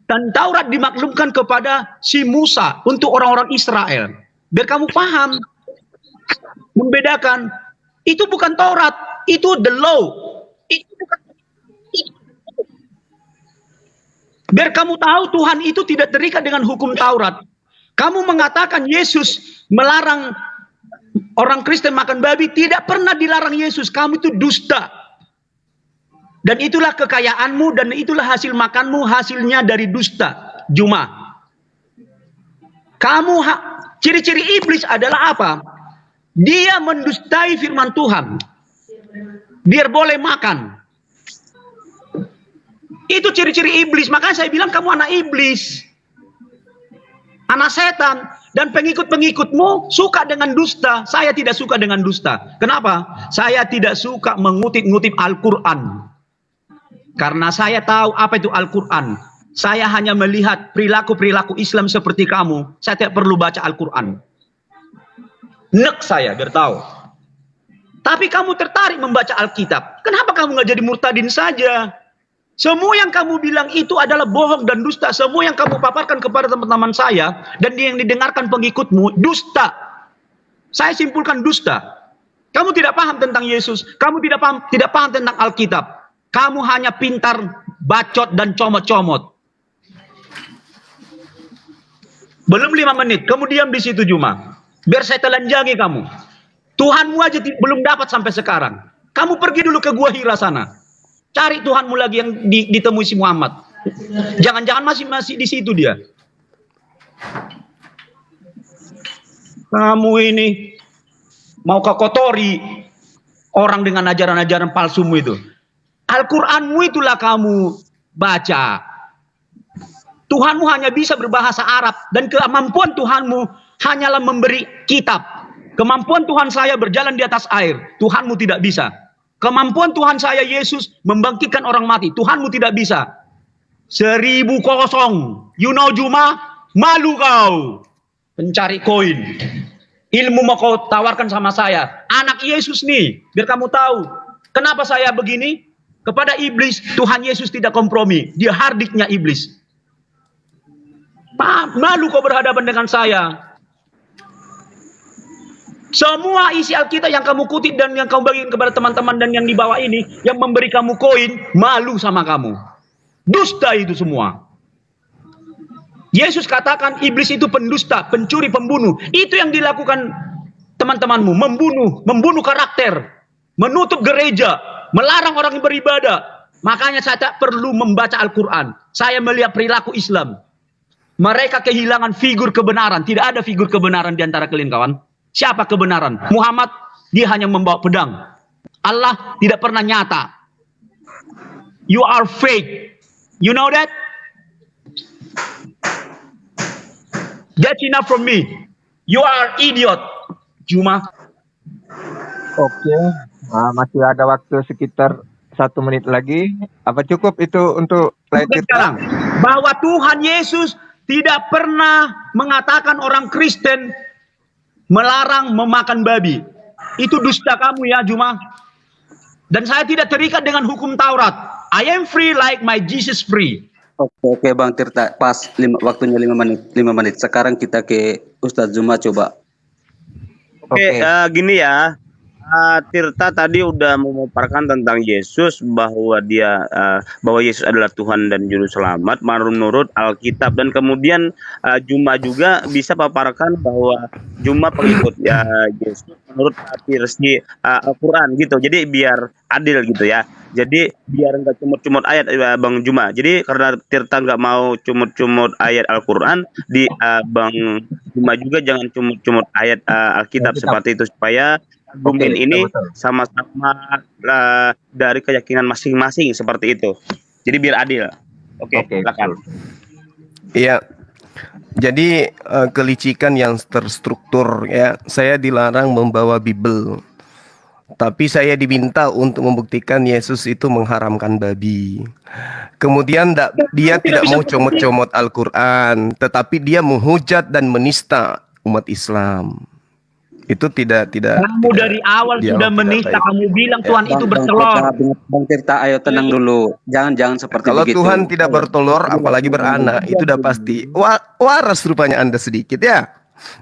Dan Taurat dimaklumkan kepada si Musa untuk orang-orang Israel. Biar kamu paham, membedakan. Itu bukan Taurat, itu the law. Biar kamu tahu Tuhan itu tidak terikat dengan hukum Taurat. Kamu mengatakan Yesus melarang orang Kristen makan babi, tidak pernah dilarang Yesus. Kamu itu dusta. Dan itulah kekayaanmu dan itulah hasil makanmu, hasilnya dari dusta. Juma. Ciri-ciri iblis adalah apa? Dia mendustai firman Tuhan. Biar boleh makan. Itu ciri-ciri iblis. Makanya saya bilang kamu anak iblis. Anak setan. Dan pengikut-pengikutmu suka dengan dusta. Saya tidak suka dengan dusta. Kenapa? Saya tidak suka mengutip-ngutip Al-Quran. Karena saya tahu apa itu Al-Quran. Saya hanya melihat perilaku-perilaku Islam seperti kamu. Saya tidak perlu baca Al-Quran. Nek saya biar tahu. Tapi kamu tertarik membaca Alkitab. Kenapa kamu nggak jadi murtadin saja? Semua yang kamu bilang itu adalah bohong dan dusta. Semua yang kamu paparkan kepada teman-teman saya dan yang didengarkan pengikutmu dusta. Saya simpulkan dusta. Kamu tidak paham tentang Yesus. Kamu tidak paham tentang Alkitab. Kamu hanya pintar bacot dan comot-comot. Belum 5 menit, kamu diam di situ Juma. Biar saya telanjangi kamu. Tuhanmu aja belum dapat sampai sekarang. Kamu pergi dulu ke Gua Hira sana. Cari Tuhanmu lagi yang ditemui si Muhammad. Jangan-jangan masih di situ dia. Kamu ini mau kau kotori orang dengan ajaran-ajaran palsumu itu. Al-Quranmu itulah kamu baca. Tuhanmu hanya bisa berbahasa Arab. Dan kemampuan Tuhanmu hanyalah memberi kitab. Kemampuan Tuhan saya berjalan di atas air. Tuhanmu tidak bisa. Kemampuan Tuhan saya Yesus membangkitkan orang mati. Tuhanmu tidak bisa. 1000 kosong. You know Juma? Malu kau. Pencari koin. Ilmu mau kau tawarkan sama saya. Anak Yesus nih. Biar kamu tahu. Kenapa saya begini? Kepada iblis, Tuhan Yesus tidak kompromi. Dia hardiknya iblis. Malu kau berhadapan dengan saya. Semua isi Alkitab yang kamu kutip dan yang kamu bagikan kepada teman-teman dan yang di bawah ini, yang memberi kamu koin, malu sama kamu. Dusta itu semua. Yesus katakan iblis itu pendusta, pencuri, pembunuh. Itu yang dilakukan teman-temanmu. Membunuh karakter. Menutup gereja. Melarang orang yang beribadah. Makanya saya tak perlu membaca Al-Quran. Saya melihat perilaku Islam. Mereka kehilangan figur kebenaran. Tidak ada figur kebenaran di antara kalian kawan. Siapa kebenaran? Muhammad, dia hanya membawa pedang. Allah tidak pernah nyata. You are fake. You know that? That's enough from me. You are idiot. Juma. Oke, masih ada waktu sekitar 1 menit lagi. Apa cukup itu untuk sekarang? Bahwa Tuhan Yesus tidak pernah mengatakan orang Kristen melarang memakan babi. Itu dusta kamu ya Juma. Dan saya tidak terikat dengan hukum Taurat. I am free like my Jesus free. Oke Bang Tirta, pas waktunya 5 menit. Sekarang kita ke Ustadz Juma coba. Oke. Gini ya. Tirta tadi udah memaparkan tentang Yesus bahwa Yesus adalah Tuhan dan Juru Selamat menurut Alkitab, dan kemudian Juma juga bisa paparkan bahwa Juma pengikut Yesus menurut versi Al-Quran gitu. Jadi biar adil gitu ya. Jadi biar nggak cumut-cumut ayat Bang Juma. Jadi karena Tirta nggak mau cumut-cumut ayat Al-Quran, Bang Juma juga jangan cumut-cumut ayat Alkitab seperti itu, supaya argumen ini sama-sama dari keyakinan masing-masing seperti itu. Jadi biar adil. Oke, silakan. Iya. Jadi kelicikan yang terstruktur ya. Saya dilarang membawa Bible. Tapi saya diminta untuk membuktikan Yesus itu mengharamkan babi. Kemudian dia tidak mau comot-comot Al-Quran, tetapi dia menghujat dan menista umat Islam. Itu tidak kamu dari awal sudah menista, kamu bilang Tuhan itu bertelur. Bang Tirta, ayo tenang dulu, jangan seperti kalau begitu. Tuhan tidak bertelur apalagi beranak, itu udah pasti waras rupanya Anda sedikit ya.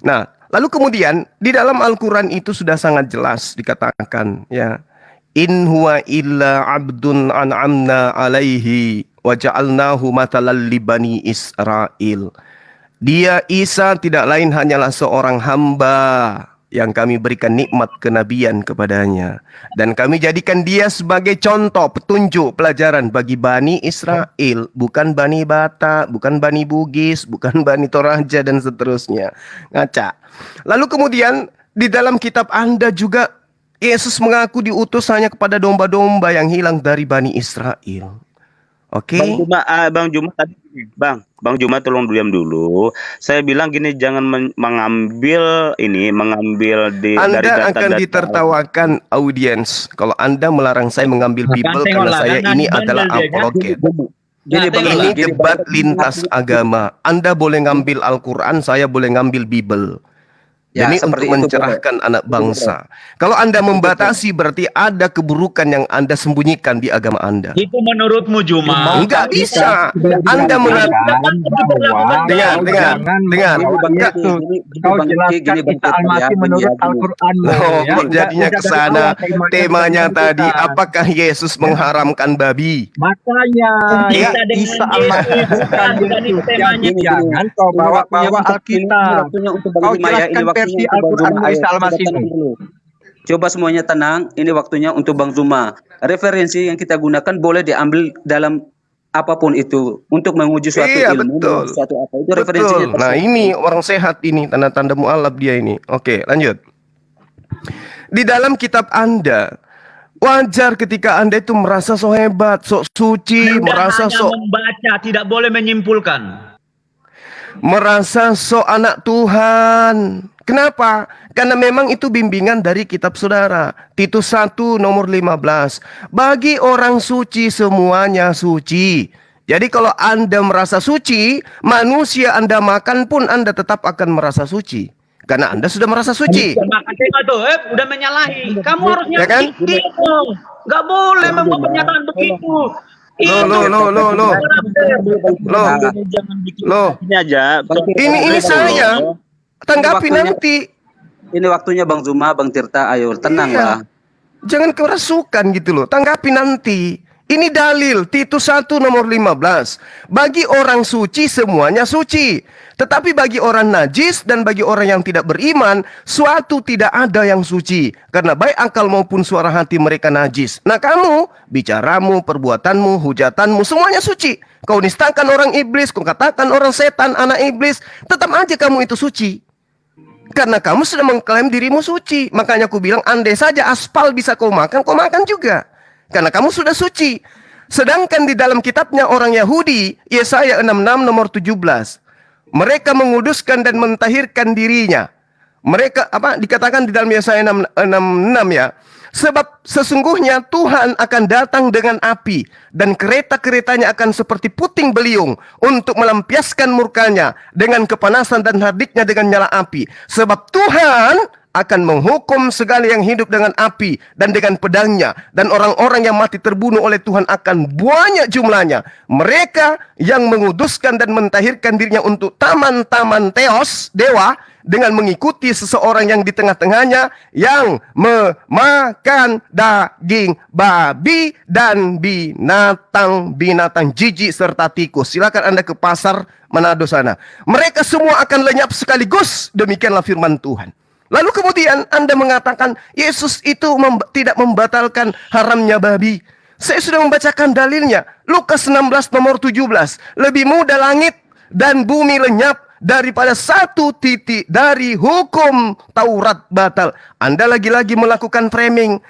Nah, lalu kemudian di dalam Al-Quran itu sudah sangat jelas dikatakan ya, in huwa illa abdun an'amna alaihi wa ja'alnahu matalan li bani Israel. Dia Isa tidak lain hanyalah seorang hamba yang kami berikan nikmat kenabian kepadanya, dan kami jadikan dia sebagai contoh, petunjuk, pelajaran bagi Bani Israel, bukan Bani Batak, bukan Bani Bugis, bukan Bani Toraja dan seterusnya. Ngaca. Lalu kemudian di dalam kitab Anda juga Yesus mengaku diutus hanya kepada domba-domba yang hilang dari Bani Israel. Oke. Bang Juma tadi, Bang Juma tolong diam dulu. Saya bilang gini, jangan mengambil dari Anda data-data. akan ditertawakan audiens kalau Anda melarang saya mengambil Bible karena saya ini adalah apologet. Ini debat lintas agama. Anda boleh ngambil Al-Quran, saya boleh ngambil Bible. Ya, ini untuk mencerahkan anak bangsa. Kalau Anda membatasi berarti ada keburukan yang Anda sembunyikan di agama Anda. Itu menurutmu Juma? Enggak bisa. Anda mengatakan dengar. Kau jelaskan Isa Al-Masih menurut Al-Quran. Kok jadinya ke sana? Temanya tadi apakah Yesus mengharamkan babi? Makanya Isa Al-Masih bukan Yesus. Jangan kau bawa Alkitab. Kau jelaskan versi Al-Quran Isa Al-Masih. Coba semuanya tenang, ini waktunya untuk Bang Zuma. Referensi yang kita gunakan boleh diambil dalam apapun itu untuk menguji suatu ilmu, betul. Suatu apa itu referensinya. Nah, ini orang sehat ini, tanda-tanda mu'alaf dia ini. Oke, lanjut. Di dalam kitab Anda, wajar ketika Anda itu merasa so hebat, sok suci, Anda merasa hanya sok membaca, tidak boleh menyimpulkan. merasa so anak Tuhan. Kenapa? Karena memang itu bimbingan dari kitab saudara. Titus 1 nomor 15. Bagi orang suci semuanya suci. Jadi kalau Anda merasa suci, manusia Anda makan pun Anda tetap akan merasa suci. Karena Anda sudah merasa suci. Udah menyalahi. Kamu harusnya Ya kan? gitu. Gak boleh membuat pernyataan begitu. Loh. Ini aja. Ini saya. Tanggapi nanti. Ini waktunya Bang Zuma, Bang Tirta, ayo tenang Iya. lah. Jangan kerasukan gitu loh. Tanggapi nanti. Ini dalil Titus 1 nomor 15. Bagi orang suci semuanya suci. Tetapi bagi orang najis dan bagi orang yang tidak beriman, suatu tidak ada yang suci. Karena baik akal maupun suara hati mereka najis. Nah kamu, bicaramu, perbuatanmu, hujatanmu, semuanya suci. Kau nistakan orang iblis, kau katakan orang setan, anak iblis. Tetap aja kamu itu suci. Karena kamu sudah mengklaim dirimu suci. Makanya aku bilang andai saja aspal bisa kau makan juga. Karena kamu sudah suci. Sedangkan di dalam kitabnya orang Yahudi, Yesaya 66 nomor 17. Mereka menguduskan dan mentahirkan dirinya. Mereka dikatakan di dalam Yesaya 66 ya. Sebab sesungguhnya Tuhan akan datang dengan api dan kereta-keretanya akan seperti puting beliung untuk melampiaskan murkanya dengan kepanasan dan hardiknya dengan nyala api. Sebab Tuhan akan menghukum segala yang hidup dengan api dan dengan pedangnya, dan orang-orang yang mati terbunuh oleh Tuhan akan banyak jumlahnya. Mereka yang menguduskan dan mentahirkan dirinya untuk taman-taman teos, dewa, dengan mengikuti seseorang yang di tengah-tengahnya yang memakan daging babi dan binatang-binatang jijik serta tikus. Silakan Anda ke pasar Manado sana. Mereka semua akan lenyap sekaligus. Demikianlah firman Tuhan. Lalu kemudian Anda mengatakan Yesus itu tidak membatalkan haramnya babi. Saya sudah membacakan dalilnya. Lukas 16 nomor 17. Lebih mudah langit dan bumi lenyap daripada satu titik dari hukum Taurat batal. Anda lagi-lagi melakukan framing.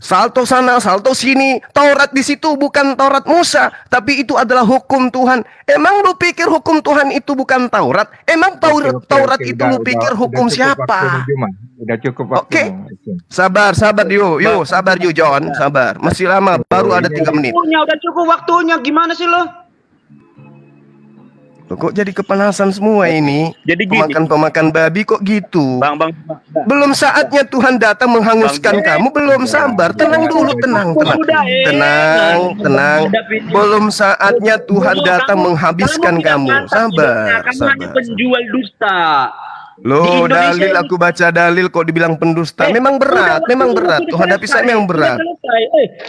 Salto sana, salto sini. Taurat di situ bukan Taurat Musa, tapi itu adalah hukum Tuhan. Emang lu pikir hukum Tuhan itu bukan Taurat? Emang Taurat itu lu pikir hukum siapa? Udah cukup waktu. Oke. Sabar yuk, sabar yuk John, sabar. Masih lama, baru ada 3 menit. Udah cukup waktunya. Gimana sih lo? Loh, kok jadi kepanasan semua ini? Jadi gini. Pemakan babi kok gitu? Bang. Belum saatnya Tuhan datang menghanguskan kamu. Belum, sabar. Tenang dulu, tenang. Belum saatnya Tuhan datang menghabiskan kamu. Sabar. Penjual dusta. Loh, dalil aku baca dalil kok dibilang pendusta. Memang berat. Tuh hadapi saya memang berat.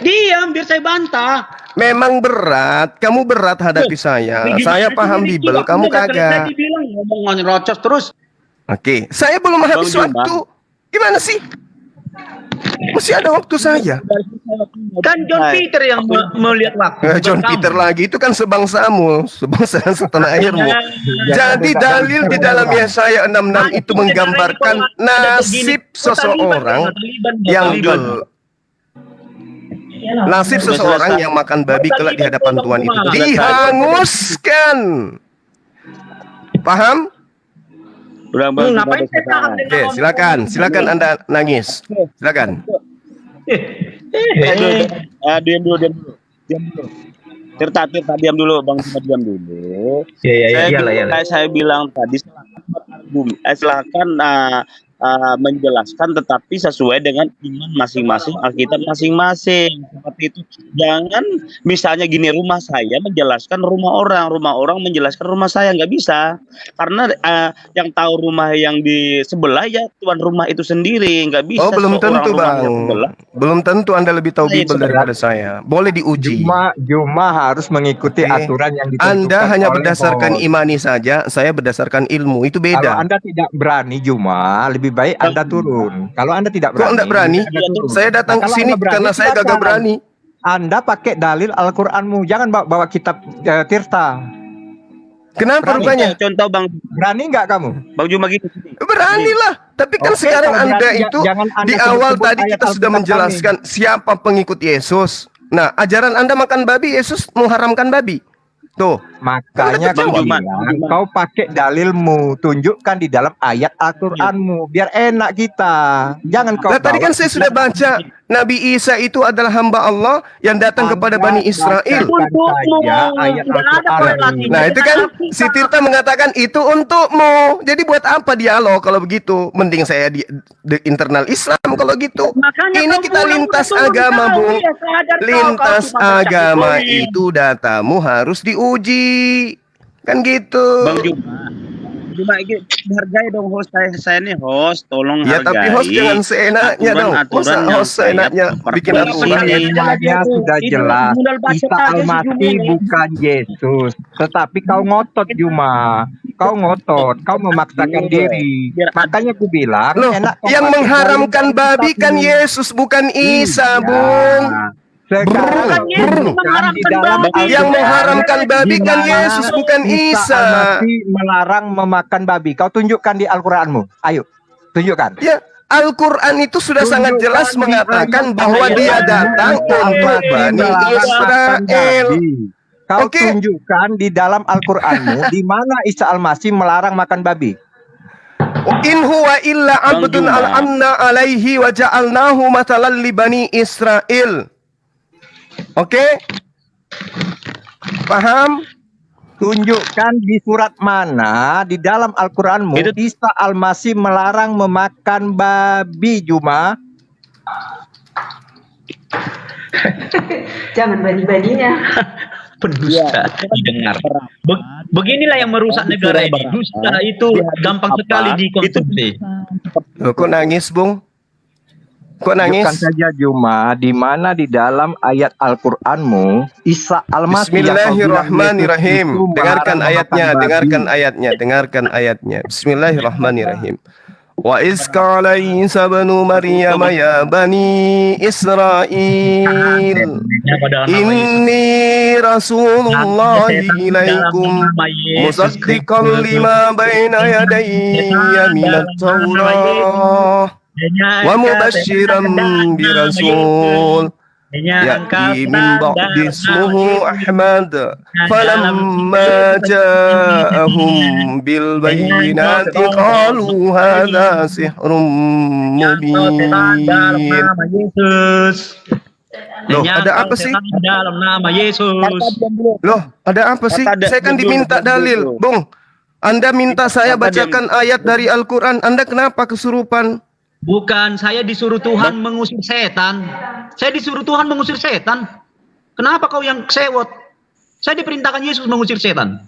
Diam biar saya bantah. Memang berat. Kamu berat hadapi saya. Saya paham Bible, kamu kagak. Ngomong rocos terus. Oke, saya belum habis waktu. Gimana sih? Masih ada waktu saya. Kan John Peter yang melihat waktu. John Peter lagi itu kan sebangsamu, sebangsa setanah airmu. Jadi dalil di dalam Yesaya 66 itu menggambarkan nasib seseorang yang makan babi kelak di hadapan Tuhan itu dihanguskan. Paham? Ngapain saya tahan? Oke, silakan Anda nangis. Silakan. Diam dulu. Tirta diam dulu, Bang, diam dulu. Saya bilang tadi silakan menjelaskan tetapi sesuai dengan iman masing-masing, Alkitab masing-masing. Seperti itu. Jangan misalnya gini, rumah saya menjelaskan rumah orang menjelaskan rumah saya, nggak bisa. Karena yang tahu rumah yang di sebelah ya tuan rumah itu sendiri, nggak bisa. Oh, belum tentu, Bang. Belum tentu Anda lebih tahu Bible daripada saya. Boleh diuji. Cuma harus mengikuti aturan yang ditentukan. Anda hanya berdasarkan imani saja, saya berdasarkan ilmu. Itu beda. Kalau Anda tidak berani, lebih baik Anda turun. Kalau Anda tidak berani. Kok Anda berani? Saya datang ke sini karena saya gagal berani. Anda pakai dalil Al-Qur'anmu, jangan bawa kitab Tirta. Kenapa rupanya? Contoh Bang. Berani nggak kamu? Bang Juma gitu. Beranilah. Tapi kan sekarang Anda itu di awal tadi kita sudah menjelaskan siapa pengikut Yesus. Nah, ajaran Anda makan babi, Yesus mengharamkan babi. Tuh. Makanya kau bilang, kau pakai dalilmu, tunjukkan di dalam ayat Al-Qur'anmu, biar enak kita. Jangan kau. Nah, tadi kan saya sudah baca Nabi Isa itu adalah hamba Allah yang datang kepada Bani Israel. Nah, itu kan si Tirta mengatakan itu untukmu. Jadi buat apa dialog kalau begitu? Mending saya di internal Islam kalau gitu. Ini kita lintas agama, Bung. Lintas agama itu datamu harus diuji. Kan gitu. Bang Juma ini hargai dong host saya nih host, tolong ya, hargai. tapi host jangan seenaknya dong. Masa host seenaknya bikin aturan. Ayatnya sudah jelas. Isa Al-Masih bukan Yesus, tetapi kau ngotot Juma. Kau ngotot, kau memaksakan diri. Makanya aku bilang, loh, yang mengharamkan babi kan Yesus bukan Isa, Bung. Sekarang yang mengharamkan babi kan Yesus bukan Isa. Melarang memakan babi. Kau tunjukkan di Al-Qur'anmu. Ayo, tunjukkan. Ya, Al-Qur'an itu sudah sangat jelas mengatakan bahwa dia datang untuk Bani Israel. Kau tunjukkan di dalam Al-Qur'anmu di mana Isa Al-Masih melarang makan babi. In huwa illa abdun al-anna alaihi wa ja'alnahu matalan li Bani Israel. Oke? Paham? Tunjukkan di surat mana di dalam Al-Qur'anmu Isa Al-Masih melarang memakan babi, Juma. Jangan bani-baninya. Pendusta didengar. Beginilah yang merusak negara ini. Dusta itu gampang sekali dikonsumsi. Kok nangis, Bung? Kok nangis? Tunjukkan saja Juma di mana di dalam ayat Al-Qur'anmu Isa Al-Masih. Bismillahirrahmanirrahim. Dengarkan ayatnya, dengarkan ayatnya, dengarkan ayatnya. Bismillahirrahmanirrahim. Wa iz qala Isa ibnu Maryam ya bani Israil inni rasulullahi ilaikum musaddiqan lima baina yadayya minat Taurah wa mubasysyiran bi rasul ya'ti min ba'di ismuhu Ahmad falamma ja'ahum bil bayyinati qalu hadha sihrun mubin. Loh, ada apa sih? Dalam nama Yesus. Loh, ada apa sih? Saya kan diminta dalil, Bung. Anda minta saya bacakan ayat dari Al-Quran. Anda kenapa kesurupan? Bukan, saya disuruh Tuhan mengusir setan. Saya disuruh Tuhan mengusir setan. Kenapa kau yang sewot? Saya diperintahkan Yesus mengusir setan.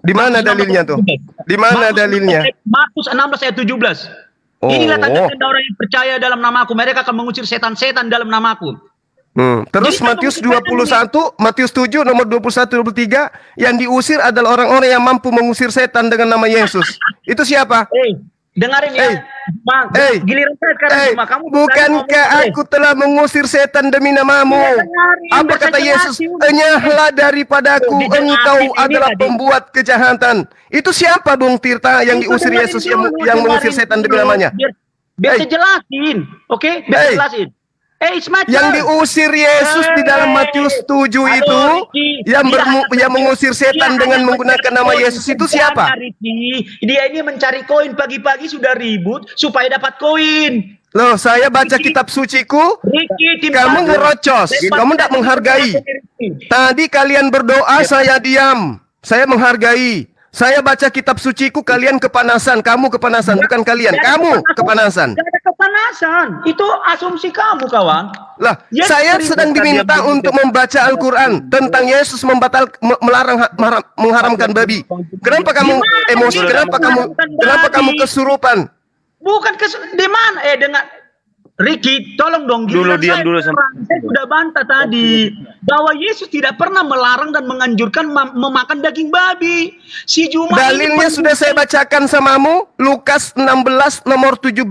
Di mana dalilnya tuh? Di mana dalilnya? Markus 16 ayat 17. Inilah tanda-tanda orang yang percaya dalam namaku. Mereka akan mengusir setan-setan dalam namaku. Terus Matius 21, Matius 7 nomor 21 23 yang diusir adalah orang-orang yang mampu mengusir setan dengan nama Yesus. Itu siapa? Dengarin ya, Bang. Giliran saya sekarang cuma kamu. Bukankah aku telah mengusir setan demi namamu? Apa kata Yesus? Enyahlah daripadaku, engkau adalah pembuat kejahatan. Itu siapa, Bung Tirta, yang diusir Yesus yang mengusir setan demi namanya? Biar saya jelasin, oke? Biar saya jelasin. Yang diusir Yesus di dalam Matius 7 itu yang mengusir setan dengan menggunakan nama Yesus itu siapa? Dia ini mencari koin, pagi-pagi sudah ribut supaya dapat koin. Loh, saya baca kitab suciku, kamu ngerocos, kamu tidak menghargai. Tadi kalian berdoa, saya diam, saya menghargai. Saya baca kitab suciku, kalian kepanasan, kamu kepanasan, bukan kalian, kamu kepanasan. Tidak ada kepanasan, itu asumsi kamu, kawan. Lah, saya sedang diminta untuk membaca Al-Quran tentang Yesus mengharamkan babi. Kenapa kamu emosi? Kenapa kamu kesurupan? Bukan di mana? Dengan Ricky, tolong dong. Diam dulu. Saya sudah bantah tadi bahwa Yesus tidak pernah melarang dan menganjurkan memakan daging babi. Si Juma dalilnya sudah saya bacakan samamu, Lukas 16 nomor 17.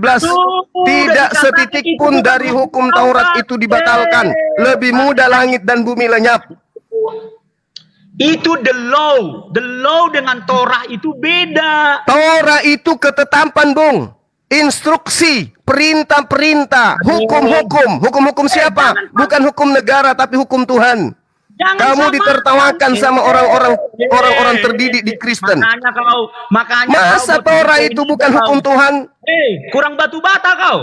Tidak setitik pun dari hukum Taurat itu dibatalkan. Lebih mudah langit dan bumi lenyap. Itu the law dengan Torah itu beda. Torah itu ketetapan, Bung. Instruksi, perintah-perintah, hukum-hukum. Hukum-hukum siapa? Bukan hukum negara, tapi hukum Tuhan. Kamu ditertawakan sama orang-orang terdidik di Kristen. Makanya Masa Torah itu bukan hukum Tuhan? Kurang batu bata kau.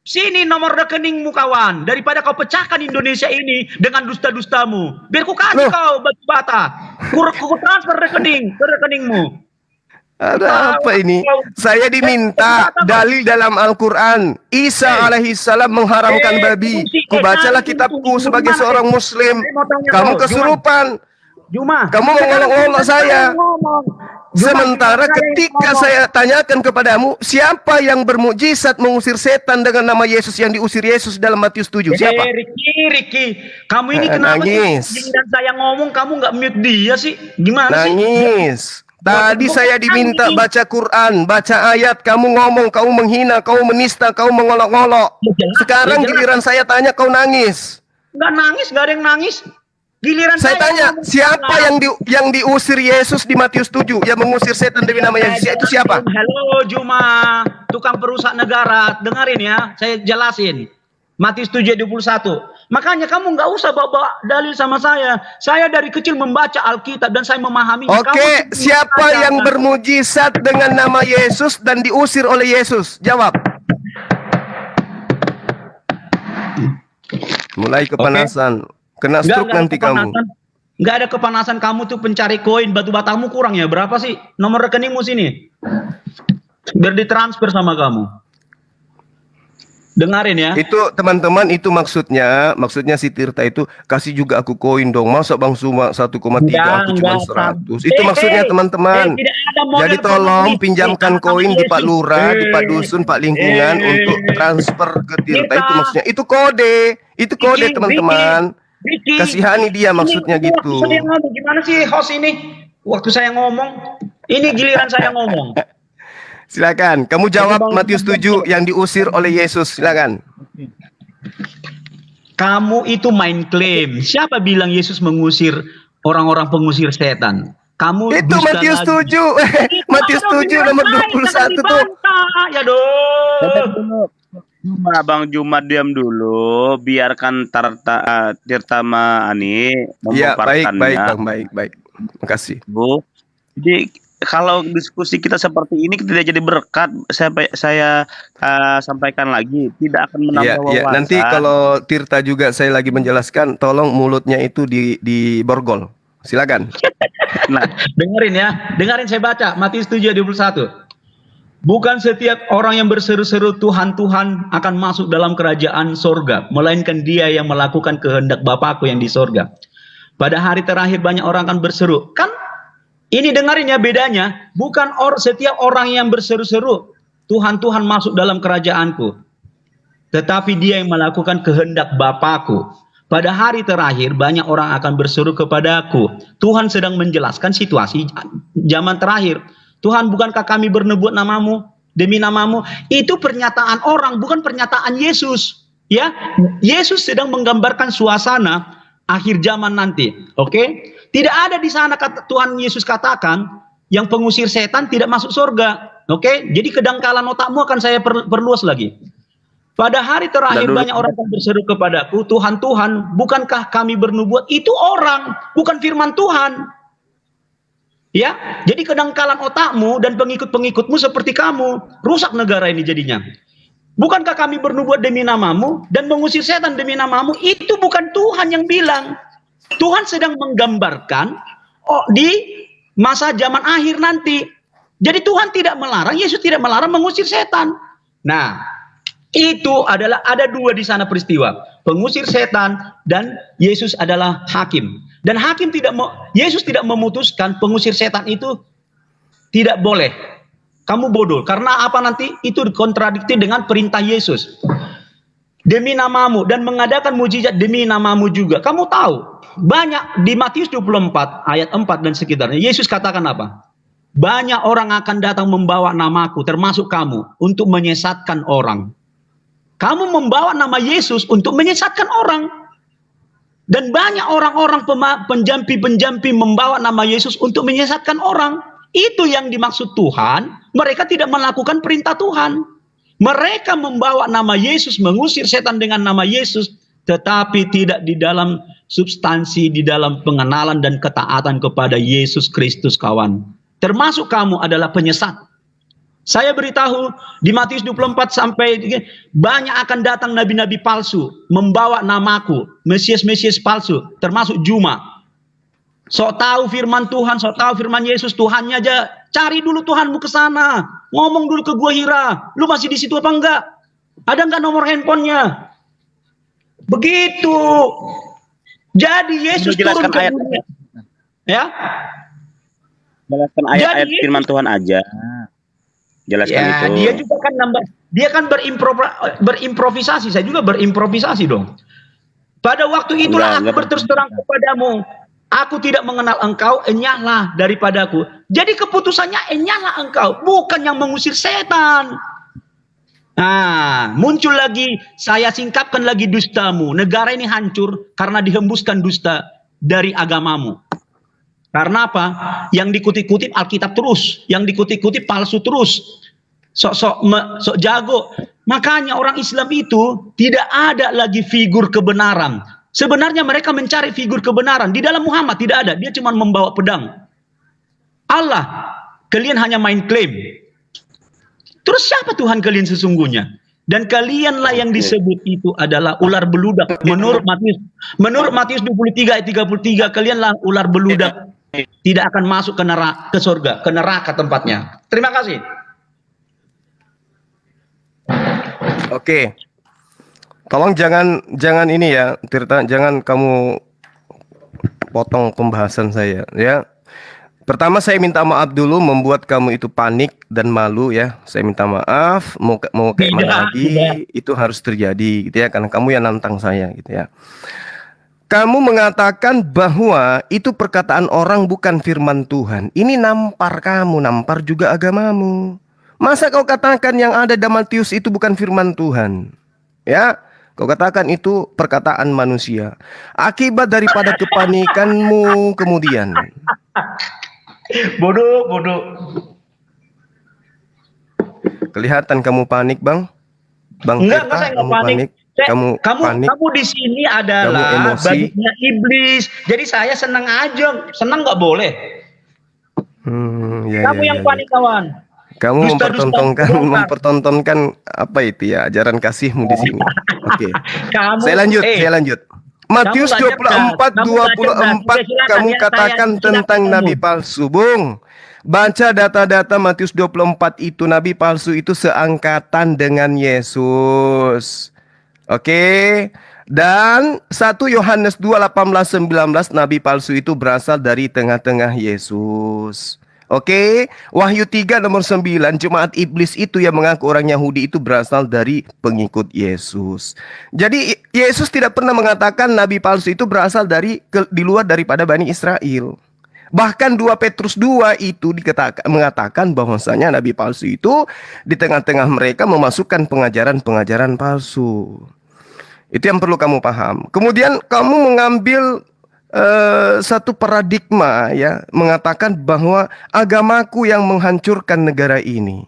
Sini nomor rekeningmu kawan. Daripada kau pecahkan Indonesia ini dengan dusta-dustamu. Biar ku kasih kau batu bata. Ku transfer rekening ke rekeningmu. Ada apa ini? Saya diminta dalil dalam Al-Quran. Isa alaihissalam mengharamkan babi. Kubacalah kitabku sebagai seorang muslim. Kamu kesurupan. Kamu mengolok-olok saya. Sementara ketika saya tanyakan kepadamu, siapa yang bermukjizat mengusir setan dengan nama Yesus yang diusir Yesus dalam Matius 7? Siapa? Ricky, kamu ini kenapa sih? Dan saya ngomong kamu nggak mute dia sih? Gimana sih? Nangis. Tadi saya diminta baca Quran, baca ayat, kamu ngomong, kamu menghina, kamu menista, kamu mengolok-olok. Sekarang giliran saya tanya, kau nangis. Nggak nangis, nggak ada yang nangis. Giliran saya tanya, siapa yang diusir Yesus di Matius 7, yang mengusir setan demi nama Yesus? Itu siapa? Halo Juma, tukang perusak negara, dengerin ya, saya jelasin. Matius 7:21. Makanya kamu nggak usah bawa dalil sama saya. Saya dari kecil membaca Alkitab dan saya memahami. Oke, siapa yang bermujizat dengan nama Yesus dan diusir oleh Yesus? Jawab. Mulai kepanasan. Kena stroke nanti kamu. Nggak ada kepanasan, kamu tuh pencari koin, batu batamu kurang ya? Berapa sih? Nomor rekeningmu sini. Biar ditransfer sama kamu. Dengarin ya. Itu teman-teman, itu maksudnya si Tirta itu kasih juga aku koin dong. Masa Bang Suma 1,3 aku cuma 100. Itu maksudnya teman-teman. Jadi tolong pinjamkan koin di Pak Lurah, di Pak Dusun, Pak Lingkungan untuk transfer ke Tirta. Itu maksudnya. Itu kode. Itu kode teman-teman. Kasihani dia maksudnya gitu. Gimana sih host ini? Waktu saya ngomong, ini giliran saya ngomong. Silakan, kamu jawab Matius 7 yang diusir oleh Yesus, silakan. Kamu itu main klaim. Siapa bilang Yesus mengusir orang-orang pengusir setan? Kamu itu Matius 7. Matius 7 nomor 21 tuh. Ya dong. Bang Jumat diam dulu, biarkan Tirtama Ani memaparkannya. Ya, baik. Makasih. Bu. Jadi kalau diskusi kita seperti ini tidak jadi berkat, saya sampaikan lagi, tidak akan menambah wawasan. Nanti kalau Tirta juga saya lagi menjelaskan, tolong mulutnya itu di borgol. Silakan. Nah, dengerin saya baca Matius 7:21. Bukan setiap orang yang berseru-seru Tuhan Tuhan akan masuk dalam kerajaan sorga, melainkan dia yang melakukan kehendak Bapakku yang di sorga. Pada hari terakhir banyak orang akan berseru. Kan ini dengarin ya bedanya. Bukan setiap orang yang berseru-seru Tuhan Tuhan masuk dalam kerajaanku, tetapi dia yang melakukan kehendak Bapakku. Pada hari terakhir banyak orang akan berseru kepadaku. Tuhan sedang menjelaskan situasi zaman terakhir. Tuhan, bukankah kami bernubuat namamu, demi namamu? Itu pernyataan orang, bukan pernyataan Yesus. Ya, Yesus sedang menggambarkan suasana akhir zaman nanti. Oke? Tidak ada di sana Tuhan Yesus katakan yang pengusir setan tidak masuk surga. Oke? Jadi kedangkalan otakmu akan saya perluas lagi. Pada hari terakhir banyak orang yang berseru kepadaku, Tuhan, Tuhan, bukankah kami bernubuat? Itu orang, bukan firman Tuhan. Ya, jadi kedangkalan otakmu dan pengikut-pengikutmu seperti kamu, rusak negara ini jadinya. Bukankah kami bernubuat demi namamu dan mengusir setan demi namamu? Itu bukan Tuhan yang bilang. Tuhan sedang menggambarkan di masa zaman akhir nanti. Jadi Tuhan tidak melarang, Yesus tidak melarang mengusir setan. Nah, itu adalah ada dua di sana peristiwa. Pengusir setan dan Yesus adalah hakim. Dan hakim Yesus tidak memutuskan pengusir setan itu tidak boleh. Kamu bodoh. Karena apa nanti? Itu kontradiktif dengan perintah Yesus. Demi namamu dan mengadakan mujizat demi namamu juga. Kamu tahu, banyak di Matius 24 ayat 4 dan sekitarnya. Yesus katakan apa? Banyak orang akan datang membawa namaku, termasuk kamu, untuk menyesatkan orang. Kamu membawa nama Yesus untuk menyesatkan orang. Dan banyak orang-orang penjampi-penjampi membawa nama Yesus untuk menyesatkan orang. Itu yang dimaksud Tuhan. Mereka tidak melakukan perintah Tuhan. Mereka membawa nama Yesus, mengusir setan dengan nama Yesus, tetapi tidak di dalam substansi di dalam pengenalan dan ketaatan kepada Yesus Kristus, kawan. Termasuk kamu adalah penyesat. Saya beritahu di Matius 24 sampai banyak akan datang nabi-nabi palsu membawa namaku, Mesias-Mesias palsu, termasuk Juma. Sok tahu firman Tuhan, sok tahu firman Yesus, Tuhannya aja. Cari dulu Tuhanmu ke sana. Ngomong dulu ke Gua Hira. Lu masih di situ apa enggak? Ada enggak nomor handphonenya? Begitu. Jadi Yesus turun ke dunia. Ya? Jelaskan ayat-ayat firman Tuhan aja. Jelaskan ya, itu. Dia juga kan dia kan berimprovisasi. Saya juga berimprovisasi dong. Pada waktu itulah aku berterus terang kepadamu. Aku tidak mengenal engkau, enyahlah daripadaku. Jadi keputusannya enyahlah engkau, bukan yang mengusir setan. Nah, muncul lagi, saya singkapkan lagi dustamu. Negara ini hancur karena dihembuskan dusta dari agamamu. Karena apa? Yang dikutip-kutip Alkitab terus, yang dikutip-kutip palsu terus. Sok jago. Makanya orang Islam itu tidak ada lagi figur kebenaran. Sebenarnya mereka mencari figur kebenaran. Di dalam Muhammad tidak ada. Dia cuma membawa pedang. Allah, kalian hanya main klaim. Terus siapa Tuhan kalian sesungguhnya? Dan kalianlah yang disebut itu adalah ular beludak. Menurut Matius 23 ayat 33, kalianlah ular beludak. Tidak akan masuk ke surga, ke neraka tempatnya. Terima kasih. Oke. Tolong jangan ini ya, Tirta, jangan kamu potong pembahasan saya ya. Pertama saya minta maaf dulu membuat kamu itu panik dan malu ya. Saya minta maaf, mau kayak mana lagi itu harus terjadi gitu ya, karena kamu yang nantang saya gitu ya. Kamu mengatakan bahwa itu perkataan orang bukan firman Tuhan. Ini nampar kamu, nampar juga agamamu. Masa kau katakan yang ada dalam Matius itu bukan firman Tuhan? Ya, kau katakan itu perkataan manusia. Akibat daripada kepanikanmu kemudian. Bodoh. Kelihatan kamu panik, Bang. Bang Enggak, Tirta, saya kamu panik. Kamu panik. Kamu di sini adalah bagiannya iblis. Jadi saya senang aja. Senang nggak boleh. Kamu yang panik, kawan. Kamu mempertontonkan apa itu ya, ajaran kasihmu di sini. Oke. Saya lanjut. Matius 24:24 kamu katakan tentang nabi palsu, Bung. Baca data-data Matius 24 itu, nabi palsu itu seangkatan dengan Yesus. Oke. Dan 1 Yohanes 2:18-19 nabi palsu itu berasal dari tengah-tengah Yesus. Oke, Wahyu 3 nomor 9, jemaat iblis itu yang mengaku orang Yahudi itu berasal dari pengikut Yesus. Jadi Yesus tidak pernah mengatakan nabi palsu itu berasal di luar daripada Bani Israel. Bahkan 2 Petrus 2 itu mengatakan bahwasanya nabi palsu itu di tengah-tengah mereka memasukkan pengajaran-pengajaran palsu. Itu yang perlu kamu paham. Kemudian kamu mengambil satu paradigma ya, mengatakan bahwa agamaku yang menghancurkan negara ini.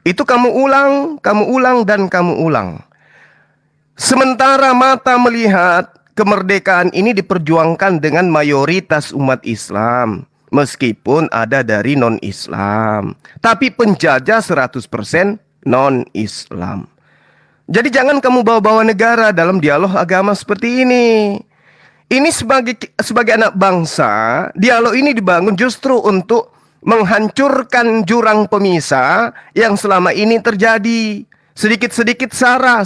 Itu kamu ulang dan kamu ulang. Sementara mata melihat kemerdekaan ini diperjuangkan dengan mayoritas umat Islam, meskipun ada dari non-Islam. Tapi penjajah 100% non-Islam. Jadi jangan kamu bawa-bawa negara dalam dialog agama seperti ini. Ini sebagai anak bangsa, dialog ini dibangun justru untuk menghancurkan jurang pemisah yang selama ini terjadi. Sedikit-sedikit sara.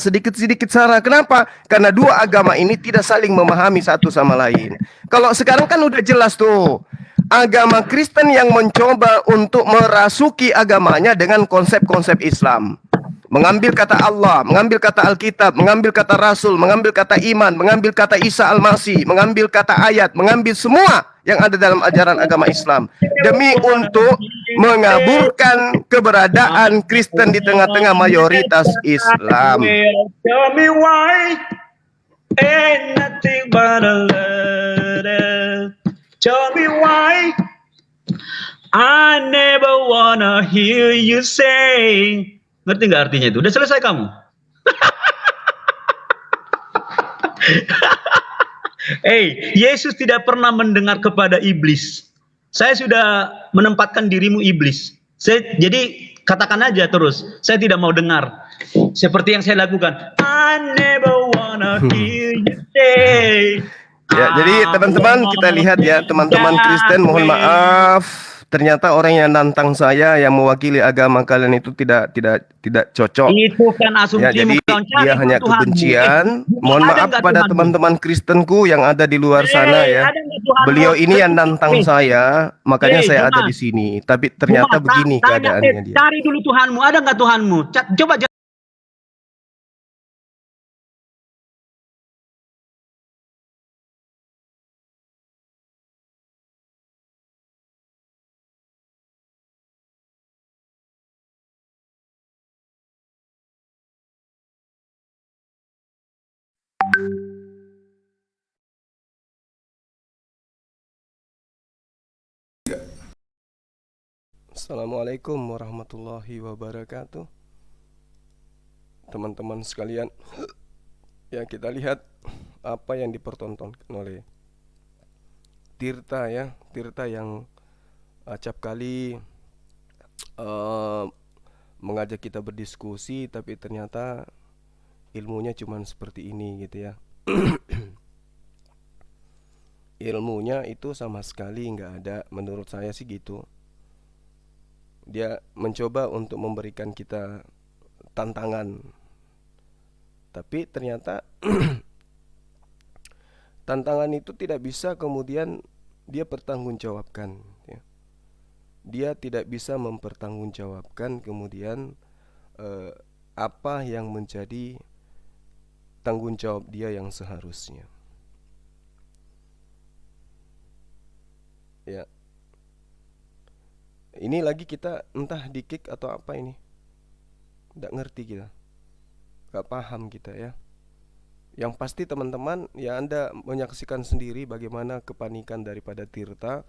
Kenapa? Karena dua agama ini tidak saling memahami satu sama lain. Kalau sekarang kan udah jelas tuh. Agama Kristen yang mencoba untuk merasuki agamanya dengan konsep-konsep Islam. Mengambil kata Allah, mengambil kata Alkitab, mengambil kata Rasul, mengambil kata iman, mengambil kata Isa Al-Masih, mengambil kata ayat, mengambil semua yang ada dalam ajaran agama Islam. Demi untuk mengaburkan keberadaan Kristen di tengah-tengah mayoritas Islam. Tell me why ain't nothing but a letter. Tell me why I never wanna hear you say. Ngerti nggak artinya itu? Udah selesai kamu? Yesus tidak pernah mendengar kepada iblis. Saya sudah menempatkan dirimu iblis. Jadi katakan aja terus, saya tidak mau dengar. Seperti yang saya lakukan. I never wanna hear you say. Ya, jadi teman-teman kita lihat ya, teman-teman Kristen, mohon maaf, ternyata orang yang nantang saya yang mewakili agama kalian itu tidak cocok. Itu kan asumsi ya, jadi dia hanya kebencian. Mohon maaf pada teman-teman Kristenku yang ada di luar sana ya. Beliau ini yang nantang saya, makanya saya ada di sini. Tapi ternyata begini keadaannya dia. Cari dulu Tuhanmu, ada nggak Tuhanmu? Coba. Assalamualaikum warahmatullahi wabarakatuh. Teman-teman sekalian, ya kita lihat apa yang dipertontonkan oleh Tirta ya. Tirta yang acap kali mengajak kita berdiskusi, tapi ternyata ilmunya cuma seperti ini gitu ya. Ilmunya itu sama sekali nggak ada, menurut saya sih gitu. Dia mencoba untuk memberikan kita tantangan, tapi ternyata tantangan itu tidak bisa kemudian dia pertanggungjawabkan ya. Dia tidak bisa mempertanggungjawabkan kemudian apa yang menjadi tanggung jawab dia yang seharusnya ya. Ini lagi kita entah di-kick atau apa ini, nggak ngerti kita, nggak paham kita ya. Yang pasti teman-teman ya, Anda menyaksikan sendiri bagaimana kepanikan daripada Tirta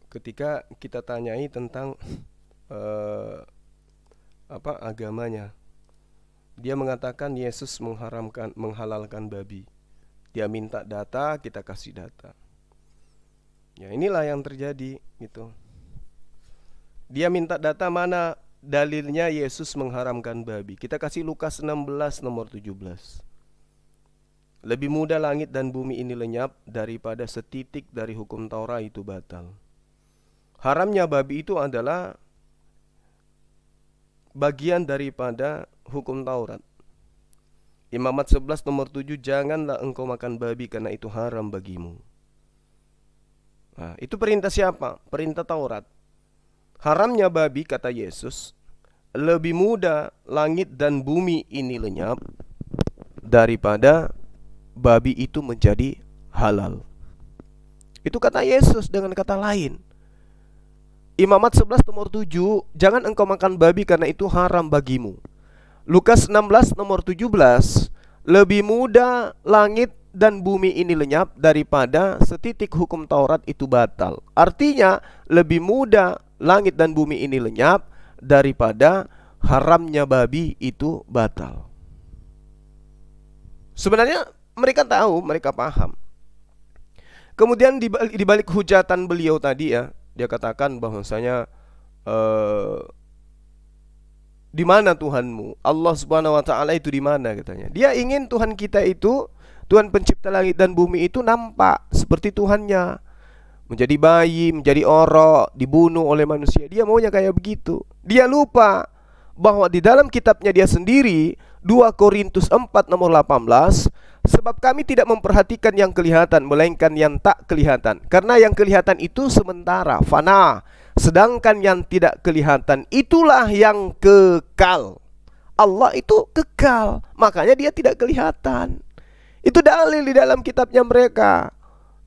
ketika kita tanyai tentang agamanya. Dia mengatakan Yesus menghalalkan babi. Dia minta data, kita kasih data. Ya inilah yang terjadi gitu. Dia minta data mana dalilnya Yesus mengharamkan babi. Kita kasih Lukas 16 nomor 17. Lebih mudah langit dan bumi ini lenyap daripada setitik dari hukum Taurat itu batal. Haramnya babi itu adalah bagian daripada hukum Taurat. Imamat 11 nomor 7, janganlah engkau makan babi karena itu haram bagimu. Nah, itu perintah siapa? Perintah Taurat. Haramnya babi, kata Yesus, lebih mudah langit dan bumi ini lenyap daripada babi itu menjadi halal. Itu kata Yesus dengan kata lain. Imamat 11 nomor 7, jangan engkau makan babi karena itu haram bagimu. Lukas 16 nomor 17, lebih mudah langit dan bumi ini lenyap daripada setitik hukum Taurat itu batal. Artinya lebih mudah langit dan bumi ini lenyap daripada haramnya babi itu batal. Sebenarnya mereka tahu, mereka paham. Kemudian di balik hujatan beliau tadi ya, dia katakan bahwasanya di mana Tuhanmu? Allah Subhanahu wa taala itu di mana katanya. Dia ingin Tuhan kita itu, Tuhan pencipta langit dan bumi itu nampak seperti Tuhannya. Menjadi bayi, menjadi orok, dibunuh oleh manusia. Dia maunya kayak begitu. Dia lupa bahwa di dalam kitabnya dia sendiri, 2 Korintus 4 nomor 18, sebab kami tidak memperhatikan yang kelihatan, melainkan yang tak kelihatan. Karena yang kelihatan itu sementara, fana. Sedangkan yang tidak kelihatan itulah yang kekal. Allah itu kekal, makanya dia tidak kelihatan. Itu dalil di dalam kitabnya mereka.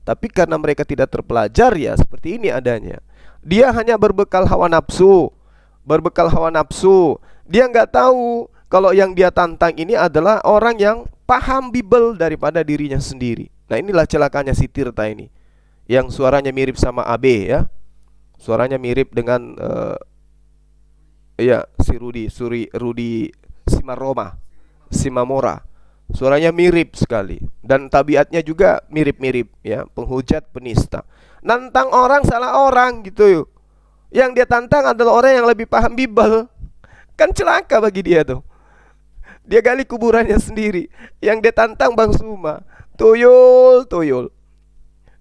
Tapi karena mereka tidak terpelajar ya, seperti ini adanya. Dia hanya berbekal hawa nafsu. Berbekal hawa nafsu. Dia nggak tahu kalau yang dia tantang ini adalah orang yang paham Bible daripada dirinya sendiri. Nah inilah celakanya si Tirta ini, yang suaranya mirip sama AB ya. Suaranya mirip dengan si Rudi Simamora. Suaranya mirip sekali dan tabiatnya juga mirip-mirip ya, penghujat, penista. Nantang orang salah orang gitu yuk. Yang dia tantang adalah orang yang lebih paham Bible. Kan celaka bagi dia tuh. Dia gali kuburannya sendiri. Yang dia tantang Bang Suma. Tuyul.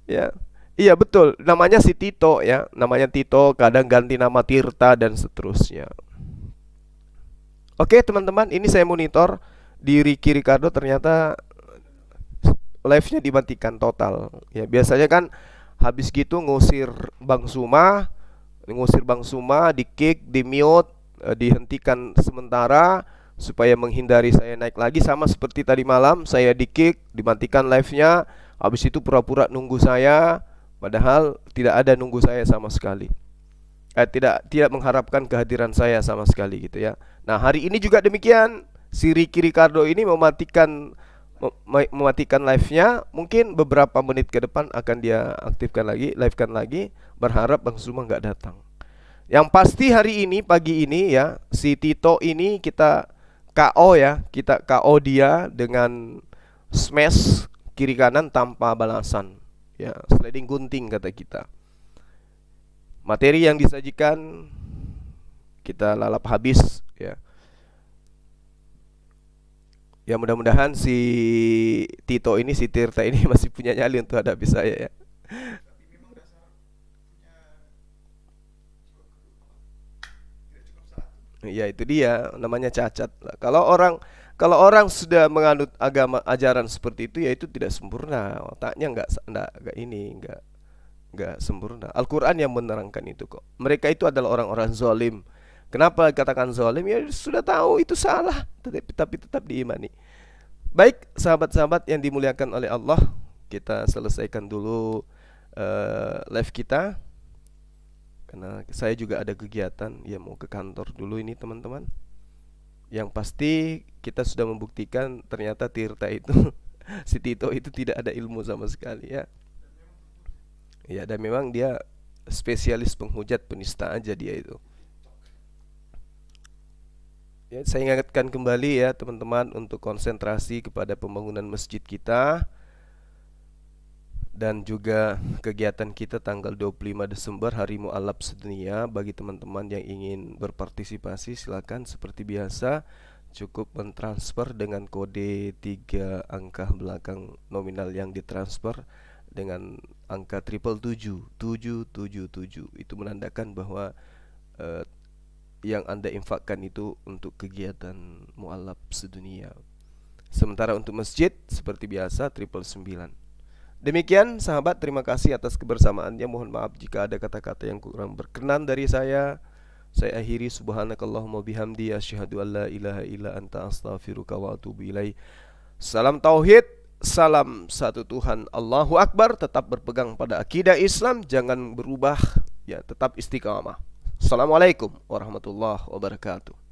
Ya. Iya betul, namanya si Tito ya. Namanya Tito, kadang ganti nama Tirta dan seterusnya. Oke teman-teman, ini saya monitor di Ricky Ricardo, ternyata live-nya dimatikan total. Ya, biasanya kan habis gitu ngusir Bang Suma, di-kick, di-mute, dihentikan sementara supaya menghindari saya naik lagi. Sama seperti tadi malam, saya di-kick, dimatikan live-nya. Habis itu pura-pura nunggu saya, padahal tidak ada nunggu saya sama sekali. Tidak mengharapkan kehadiran saya sama sekali gitu ya. Nah, hari ini juga demikian. Si Ricky Ricardo ini mematikan live-nya. Mungkin beberapa menit ke depan akan dia aktifkan lagi, live-kan lagi, berharap Bang Suma nggak datang. Yang pasti hari ini, pagi ini ya, si Tito ini kita KO ya. Kita KO dia dengan smash kiri kanan tanpa balasan. Ya, sliding gunting kata kita. Materi yang disajikan kita lalap habis ya. Ya mudah-mudahan si Tito ini, si Tirta ini masih punya nyali untuk hadapi saya ya. Ya itu dia, namanya cacat. Kalau orang sudah menganut ajaran seperti itu, ya itu tidak sempurna. Otaknya nggak sempurna. Al-Quran yang menerangkan itu kok. Mereka itu adalah orang-orang zalim. Kenapa katakan zalim? Ya sudah tahu itu salah, tapi tetap diimani. Baik, sahabat-sahabat yang dimuliakan oleh Allah, kita selesaikan dulu live kita, karena saya juga ada kegiatan. Ya mau ke kantor dulu ini teman-teman. Yang pasti kita sudah membuktikan ternyata Tirta itu si Tito itu tidak ada ilmu sama sekali ya. Ya, dan memang dia spesialis penghujat, penista aja dia itu. Ya, saya ingatkan kembali ya teman-teman untuk konsentrasi kepada pembangunan masjid kita dan juga kegiatan kita tanggal 25 Desember Hari Mu'allaf Sedunia. Bagi teman-teman yang ingin berpartisipasi, silakan seperti biasa cukup mentransfer dengan kode 3 angka belakang nominal yang ditransfer dengan angka 777. Itu menandakan bahwa yang Anda infakkan itu untuk kegiatan Mu'allaf Sedunia. Sementara untuk masjid seperti biasa 999. Demikian sahabat, terima kasih atas kebersamaannya. Mohon maaf jika ada kata-kata yang kurang berkenan dari saya. Saya akhiri, subhanakallahumma bihamdi, asyhadu an la ilaha illa anta, astaghfiruka wa atubu ilaih. Salam tauhid, salam satu Tuhan, Allahu Akbar. Tetap berpegang pada akidah Islam, jangan berubah ya, tetap istiqamah. Assalamualaikum warahmatullahi wabarakatuh.